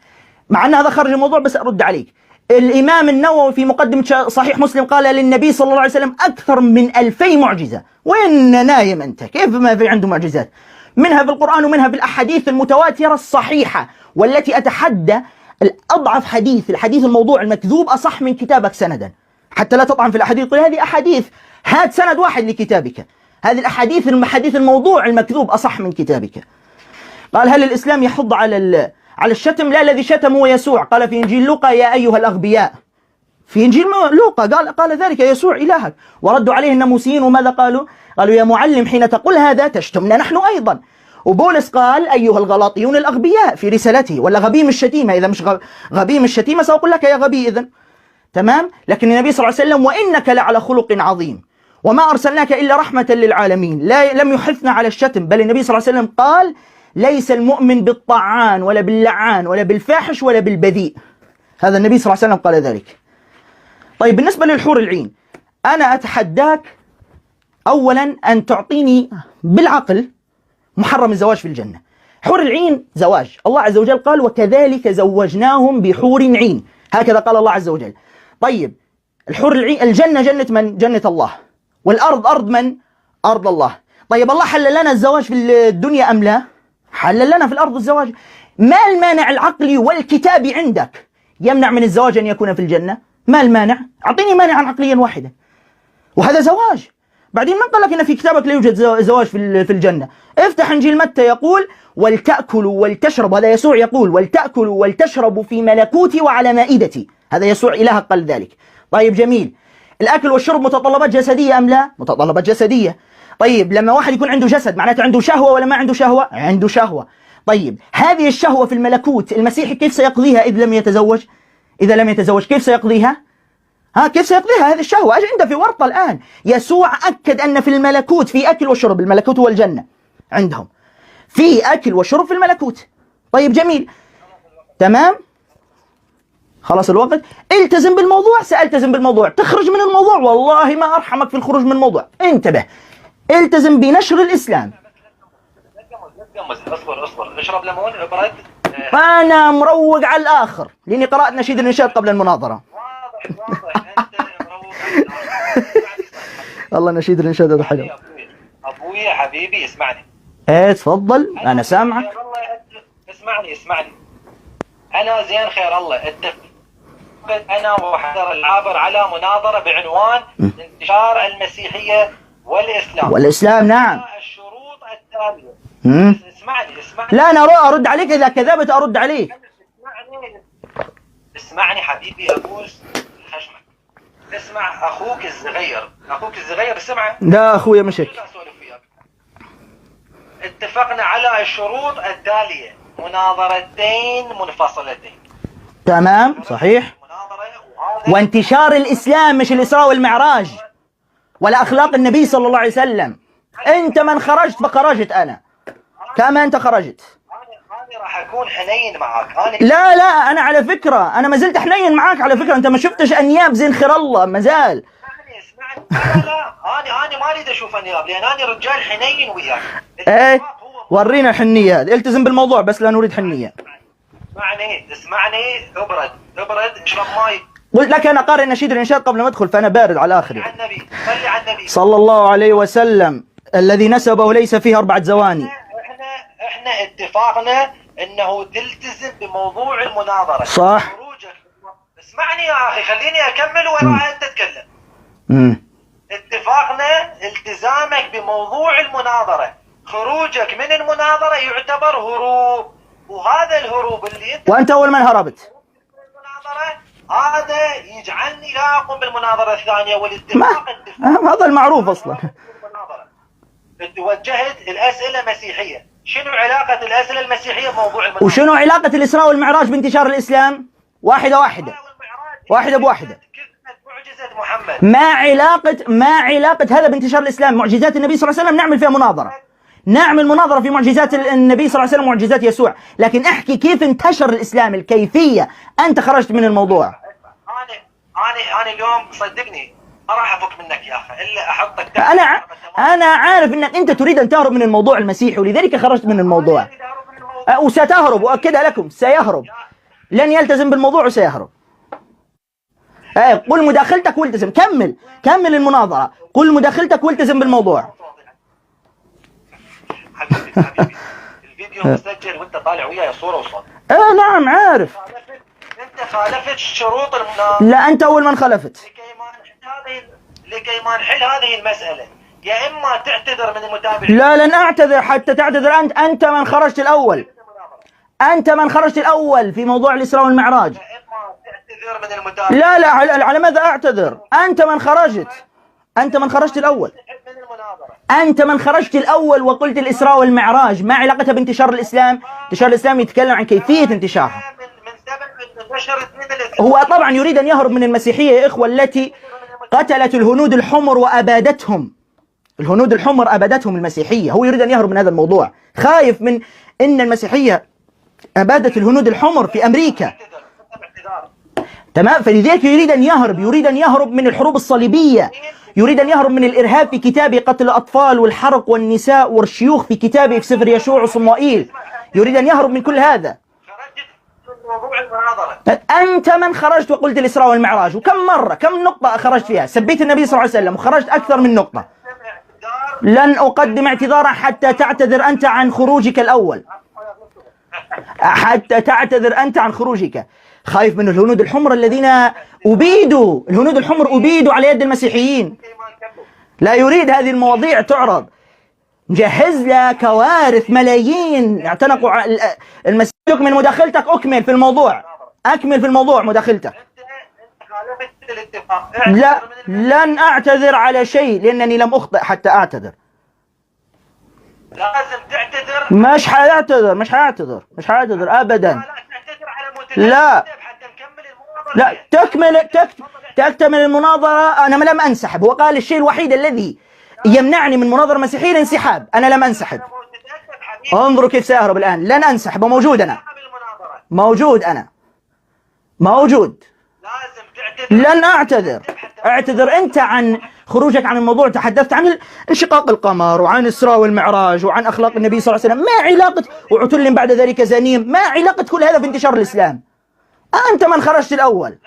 مع أن هذا خرج الموضوع بس أرد عليك. الإمام النووي في مقدمة صحيح مسلم قال للنبي صلى الله عليه وسلم أكثر من 2000 معجزة. وين نايم أنت؟ كيف ما في عنده معجزات؟ منها في القرآن ومنها في الأحاديث المتواترة الصحيحة، والتي أتحدى الأضعف حديث، الحديث الموضوع المكذوب، أصح من كتابك سندا، حتى لا تطعن في الأحاديث. قل هذه أحاديث، هات سند واحد لكتابك. هذه الأحاديث الموضوع المكذوب أصح من كتابك. قال هل الإسلام يحض على الشتم؟ لا، الذي شتم هو يسوع. قال في إنجيل لوقا يا أيها الأغبياء. في إنجيل لوقا قال ذلك يسوع إلهك. وردوا عليه الناموسيين وماذا قالوا؟ قالوا يا معلم حين تقول هذا تشتمنا نحن أيضا. وبولس قال أيها الغلاطيون الأغبياء في رسالته، ولا غبيم الشتيمة. إذا مش غبيم الشتيمة سأقول لك يا غبي إذن. تمام. لكن النبي صلى الله عليه وسلم وإنك لعلى خلق عظيم وما أرسلناك إلا رحمة للعالمين، لم يحثنا على الشتم، بل النبي صلى الله عليه وسلم قال ليس المؤمن بالطعان ولا باللعان ولا بالفاحش ولا بالبذيء. هذا النبي صلى الله عليه وسلم قال ذلك. طيب بالنسبة للحور العين، أنا أتحداك أولا أن تعطيني بالعقل محرم الزواج في الجنة. حور العين زواج، الله عز وجل قال وكذلك زوجناهم بحور عين، هكذا قال الله عز وجل. طيب الحور العين، الجنة جنة من؟ جنة الله. والأرض أرض من؟ أرض الله. طيب الله حلل لنا الزواج في الدنيا أم لا؟ حلل لنا في الأرض الزواج. ما المانع العقلي والكتابي عندك يمنع من الزواج أن يكون في الجنة؟ ما المانع؟ أعطيني مانعا عقليا واحدا، وهذا زواج. بعدين من قال لك إن في كتابك لا يوجد زواج في الجنة؟ افتح إنجيل متى يقول ولتأكلوا ولتشربوا، هذا يسوع يقول ولتأكلوا ولتشربوا في ملكوتي وعلى مائدتي، هذا يسوع إلهك قال ذلك. طيب جميل، الأكل والشرب متطلبات جسدية أم لا؟ متطلبات جسدية. طيب لما واحد يكون عنده جسد معناته عنده شهوة ولا ما عنده شهوة؟ عنده شهوة. طيب هذه الشهوة في الملكوت المسيحي كيف سيقضيها إذا لم يتزوج؟ إذا لم يتزوج كيف سيقضيها؟ كيف سيقضيها هذه الشهوة؟ عنده في ورطة الآن. يسوع أكد أن في الملكوت في أكل وشرب، الملكوت هو الجنة عندهم، في أكل وشرب في الملكوت. طيب جميل، تمام، خلاص الوقت. التزم بالموضوع، سألتزم بالموضوع. تخرج من الموضوع والله ما أرحمك في الخروج من الموضوع. انتبه، التزم بنشر الإسلام. اصبر اشرب ليمون ابرد. أنا مروق على الآخر لأني قرأت نشيد الإنشاد قبل المناظرة. واضح انت مروق على الآخر. والله نشيد الإنشاد هذا حلو. ابوي حبيبي اسمعني. ايه تفضل أنا سامعك. اسمعني. أنا زين خير الله أنا وحضر العابر على مناظرة بعنوان انتشار المسيحية والإسلام. نعم. الشروط التالية. اسمعني. لا أنا أرد عليك، إذا كذبت أرد عليك. اسمعني حبيبي أبوس خشمك. اسمع أخوك الصغير اسمع. لا أخويا مشك. اتفقنا على الشروط التالية، مناظرتين منفصلتين. تمام صحيح. وانتشار الإسلام مش الإسراء والمعراج ولا أخلاق النبي صلى الله عليه وسلم. أنت من خرجت فخرجت أنا كما أنت خرجت. أنا راح أكون حنين معك. لا أنا على فكرة أنا ما زلت حنين معك على فكرة. أنت ما شفتش أنياب زين خير الله ما زال. اسمعني. لا أنا ما أريد أشوف أنياب لأن أنا رجال حنين وياك. إيه ورينا الحنية هذه. التزم بالموضوع بس لا نريد حنية. اسمعني ابرد اشرب ماي. قلت لك أنا قارئ نشيد الإنشاد قبل ما أدخل فأنا بارد على آخري. صلي على النبي صلى الله عليه وسلم الذي نسبه ليس فيه 4 زواني. احنا اتفقنا انه تلتزم بموضوع المناظرة. صح. اسمعني يا اخي خليني اكمل وراح انت تتكلم. اتفقنا التزامك بموضوع المناظرة، خروجك من المناظرة يعتبر هروب، وهذا الهروب اللي انت وانت اول من هربت هذا يجعلني لا اقوم بالمناظرة الثانية. والاتفاق هذا المعروف اصلا. توجهت الاسئلة مسيحية، شنو علاقة الاسئلة المسيحية بموضوع المناظرة؟ وشنو علاقة الاسراء والمعراج بانتشار الاسلام؟ واحدة بواحدة. معجزة محمد. ما علاقة هذا بانتشار الاسلام؟ معجزات النبي صلى الله عليه وسلم نعمل فيها مناظرة، نعمل مناظرة في معجزات النبي صلى الله عليه وسلم ومعجزات يسوع، لكن احكي كيف انتشر الاسلام، الكيفية. انت خرجت من الموضوع. انا اليوم صدقني ما راح افك منك يا اخي الا احطك. انا عارف انك انت تريد ان تهرب من الموضوع المسيحي ولذلك خرجت من الموضوع. وستهرب، واكدها لكم سيهرب، لن يلتزم بالموضوع وسيهرب. قل مداخلتك والتزم. كمل المناظرة، قل مداخلتك والتزم بالموضوع. حبيبي الفيديو مسجل وانت طالع وياي صورة وصوت. نعم عارف. انت خالفت شروط المناظرة. لا أنت أول من خالفت. لكي ما نحل هذه المسألة، يا إما تعتذر من المتابعين. لا لن أعتذر حتى تعتذر أنت. أنت من خرجت الأول. أنت من خرجت الأول في موضوع الإسراء والمعراج. يا إما تعتذر من المتابعين. لا على ماذا أعتذر؟ أنت من خرجت. أنت من خرجت الأول. أنت من خرجت الأول وقلت الإسراء والمعراج ما علاقتها بانتشار الإسلام. انتشار الإسلام يتكلم عن كيفية انتشارها. هو طبعا يريد أن يهرب من المسيحية يا إخوة التي قتلت الهنود الحمر وأبادتهم. الهنود الحمر أبادتهم المسيحية. هو يريد أن يهرب من هذا الموضوع، خايف من أن المسيحية أبادت الهنود الحمر في أمريكا. تمام. فلذلك يريد أن يهرب من الحروب الصليبية، يريد أن يهرب من الإرهاب في كتابه قتل الأطفال والحرق والنساء والشيوخ في كتابه في سفر يشوع وصموئيل. يريد أن يهرب من كل هذا. أنت من خرجت وقلت الإسراء والمعراج، وكم مرة كم نقطة خرجت فيها، سبيت النبي صلى الله عليه وسلم وخرجت أكثر من نقطة. لن أقدم اعتذارا حتى تعتذر أنت عن خروجك الأول. حتى تعتذر أنت عن خروجك. خايف من الهنود الحمر الذين أبيدوا. الهنود الحمر أبيدوا على يد المسيحيين. لا يريد هذه المواضيع تعرض. مجهز له كوارث، ملايين اعتنقوا المسيح. من مداخلتك أكمل في الموضوع. أكمل في الموضوع مداخلتك. لا لن أعتذر على شيء لأنني لم أخطئ حتى أعتذر. لازم تعتذر. مش هعتذر أبدا. لا تكتمل المناظرة. أنا لم أنسحب. هو قال الشيء الوحيد الذي يمنعني من مناظرة مسيحية الانسحاب. أنا لم أنسحب. انظروا كيف سأهرب الآن. لن أنسحب وموجود. أنا موجود. لن اعتذر أنت عن خروجك عن الموضوع. تحدثت عن انشقاق القمر وعن الإسراء والمعراج وعن أخلاق النبي صلى الله عليه وسلم. ما علاقة وعتل بعد ذلك زنيم؟ ما علاقة كل هذا بانتشار الإسلام؟ أنت من خرجت الأول. لا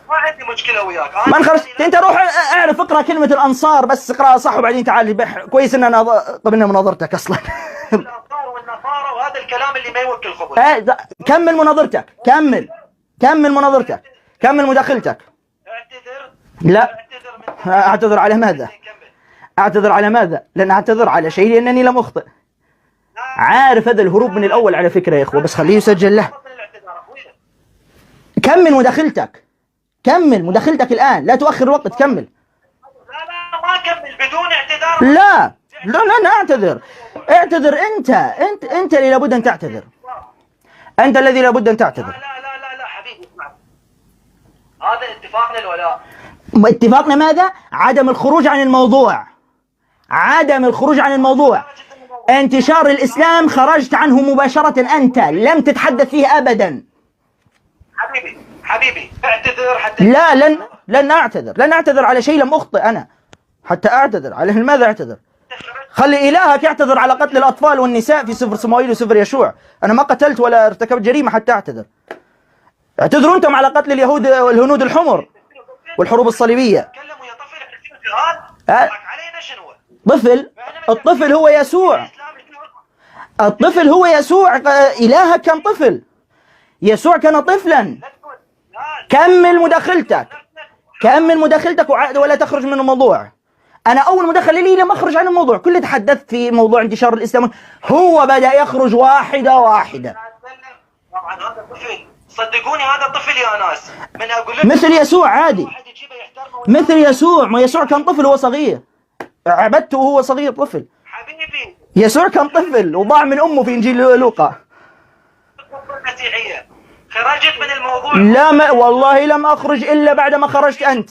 ما عندي مشكلة وياك. من خرجت أنت. روح اعرف اقرأ كلمة الأنصار بس اقرأها صح وبعدين تعال. كويس إن أنا قبلنا مناظرتك أصلا. الأنصار والنصارى وهذا الكلام اللي ما يوكل خبز. كمل مناظرتك. كمل مداخلتك. اعتذر. لا أعتذر على ماذا؟ لن أعتذر على شيء لأنني لم أخطئ. عارف هذا الهروب من الأول على فكرة يا إخوة، بس خليه يسجل له. كمل مداخلتك الآن، لا تؤخر الوقت. كمل. لا ما كمل بدون اعتذار. لا لن أعتذر. اعتذر أنت اللي لابد أن تعتذر. أنت الذي لابد أن تعتذر. لا حبيبي اسمع. هذا اتفاقنا الولاء. اتفاقنا ماذا؟ عدم الخروج عن الموضوع. انتشار الإسلام خرجت عنه مباشرة. أنت لم تتحدث فيه أبدا. حبيبي اعتذر حتى. لا لن أعتذر على شيء لم أخطئ أنا حتى أعتذر. على ماذا أعتذر؟ خلي إلهك يعتذر على قتل الأطفال والنساء في سفر صموئيل وسفر يشوع. أنا ما قتلت ولا ارتكبت جريمة حتى أعتذر. اعتذروا أنتم على قتل اليهود والهنود الحمر والحروب الصليبية. تكلموا يا طفل علينا شنو؟ الطفل هو يسوع. إلهك كان طفل. يسوع كان طفلا. كمل مداخلتك ولا تخرج من الموضوع. أنا أول مداخلة لي لم أخرج عن الموضوع. كل تحدثت في موضوع انتشار الإسلام. هو بدأ يخرج واحدة. طبعا هذا طفل. صدقوني هذا طفل يا ناس. من أقول لك مثل يسوع عادي. مثل يسوع. ما يسوع كان طفل وهو صغير. عبدته وهو صغير طفل. حبيبي يسوع كان طفل وضاع من أمه في إنجيل لوقا. المسيحية خرجت من الموضوع. لا والله لم أخرج إلا بعد ما خرجت أنت.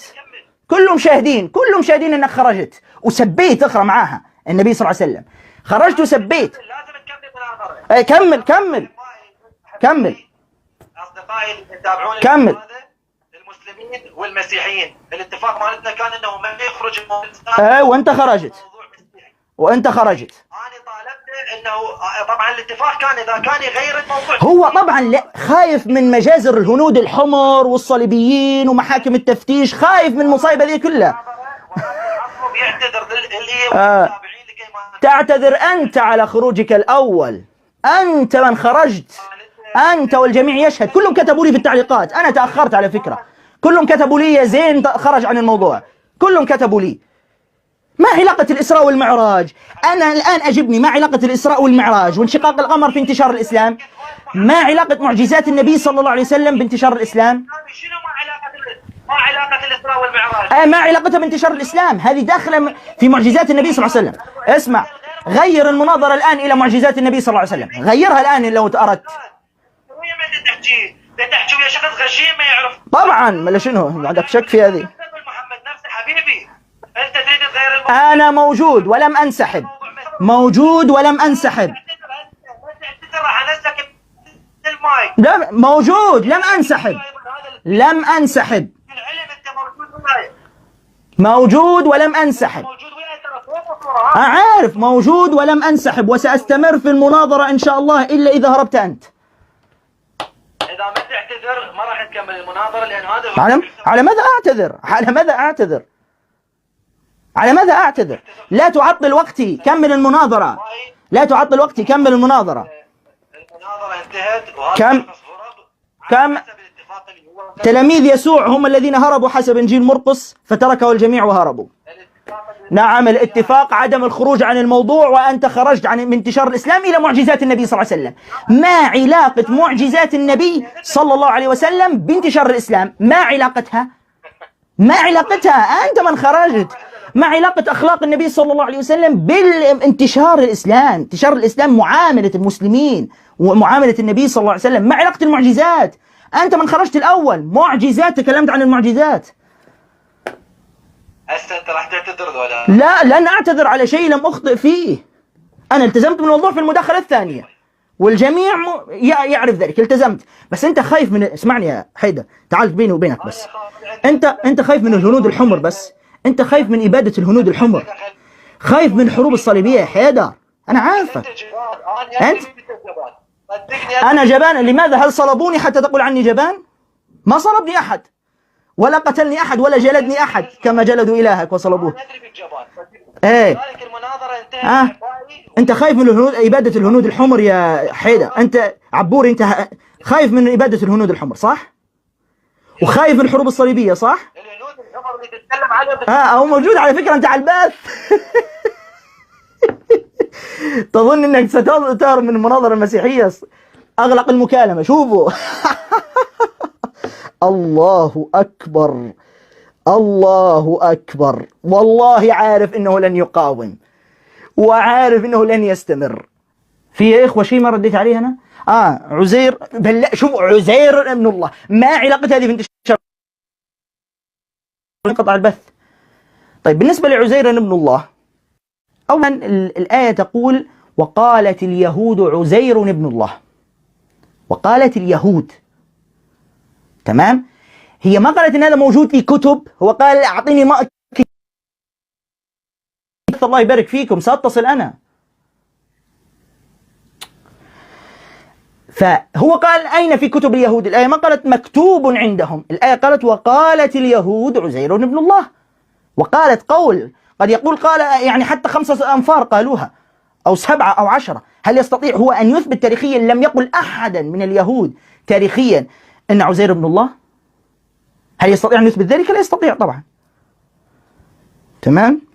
كلهم شاهدين أنك خرجت وسبيت. اقرأ معاها النبي صلى الله عليه وسلم. خرجت وسبيت. لازم تكمل بالآخر. كمل. أصدقائي اللي يتابعون كمل. المسلمين والمسيحيين الاتفاق مالتنا كان انه ما يخرج وانت خرجت. انا طالبت انه طبعا الاتفاق كان اذا كان يغير الموضوع. هو طبعا لا خايف من مجازر الهنود الحمر والصليبيين ومحاكم التفتيش، خايف من المصايب هذه كلها. يعتذر تعتذر أنت على خروجك الأول، أنت من خرجت، أنت والجميع يشهد، كلهم كتبوا لي في التعليقات، أنا تأخرت على فكرة، كلهم كتبوا لي يا زين خرج عن الموضوع، كلهم كتبوا لي. ما علاقة الإسراء والمعراج؟ أنا الآن أجبني، ما علاقة الإسراء والمعراج وانشقاق القمر في انتشار الإسلام؟ ما علاقة معجزات النبي صلى الله عليه وسلم بانتشار الإسلام؟ شنو ما علاقة الإسراء والمعراج؟ ما علاقتها بانتشار الإسلام؟ هذه داخلة في معجزات النبي صلى الله عليه وسلم. اسمع، غير المناظرة الآن إلى معجزات النبي صلى الله عليه وسلم، غيرها الآن لو أردت. تحكي يا شخص غشيم ما يعرف. طبعا ما شنو عندك شك في هذه؟ محمد نفسه حبيبي، انت تريد تغير انا موجود ولم انسحب، موجود ولم انسحب. لا موجود، لم انسحب، لم انسحب، موجود ولم انسحب. عارف موجود ولم انسحب، وساستمر في المناظرة ان شاء الله الا اذا هربت انت. إذا ما تعتذر ما راح تكمل المناظرة، لأن هذا على ماذا أعتذر؟ على ماذا أعتذر؟ على ماذا أعتذر؟ لا تعطل وقتي، كمل المناظرة. لا تعطل وقتي، كمل المناظرة. المناظرة انتهت. كم تلاميذ يسوع هم الذين هربوا حسب إنجيل مرقس، فتركه الجميع وهربوا. نعم، الاتفاق عدم الخروج عن الموضوع، وأنت خرجت عن من انتشار الإسلام إلى معجزات النبي صلى الله عليه وسلم. ما علاقة معجزات النبي صلى الله عليه وسلم بانتشار الإسلام؟ ما علاقتها؟ ما علاقتها؟ أنت من خرجت. ما علاقة أخلاق النبي صلى الله عليه وسلم بالانتشار الإسلام؟ انتشار الإسلام معاملة المسلمين ومعاملة النبي صلى الله عليه وسلم. ما علاقة المعجزات؟ أنت من خرجت الأول. معجزات، تكلمت عن المعجزات. هسه انت راح تعتذر ولا لا؟ لن اعتذر على شيء لم اخطئ فيه. انا التزمت بالموضوع في المداخله الثانيه، والجميع يعرف ذلك، التزمت. بس انت خايف من، اسمعني يا حيدر، تعال بيني وبينك بس، انت خايف من الهنود الحمر، بس انت خايف من اباده الهنود الحمر، خايف من الحروب الصليبيه يا حيدر، انا عارفك. انت انا جبان؟ لماذا؟ هل صلبوني حتى تقول عني جبان؟ ما صلبني احد، ولا قتلني أحد، ولا جلدني أحد كما جلدوا إلهك وصلبوه. إيه؟ أنت خايف من الهنود، إبادة الهنود الحمر يا حيدر. أنت عبوري، أنت خايف من إبادة الهنود الحمر صح؟ وخايف من الحروب الصليبية صح؟ الهنود الحمر اللي تتكلم عنه هو موجود على فكرة، أنت على البث. تظن أنك ستهرب من المناظرة المسيحية؟ أغلق المكالمة، شوفوا. الله أكبر، الله أكبر. والله عارف إنه لن يقاوم، وعارف إنه لن يستمر. في يا إخوة شيء ما رديت عليه أنا؟ عزير، شوف عزير ابن الله، ما علاقة هذه بانتشار انقطع البث. طيب بالنسبة لعزير ابن الله، أولا الآية تقول وقالت اليهود عزير ابن الله، وقالت اليهود، تمام؟ هي ما قالت ان هذا موجود في كتب، هو قال اعطيني ما الله يبارك فيكم ساتصل انا. فهو قال اين في كتب اليهود؟ الايه ما قالت مكتوب عندهم، الايه قالت وقالت اليهود عزير ابن الله، وقالت قول قد يقول قال يعني حتى 5 أنفار قالوها او 7 أو 10. هل يستطيع هو ان يثبت تاريخيا؟ لم يقل احدا من اليهود تاريخيا ان عزير ابن الله. هل يستطيع أن يثبت ذلك؟ لا يستطيع طبعا. تمام؟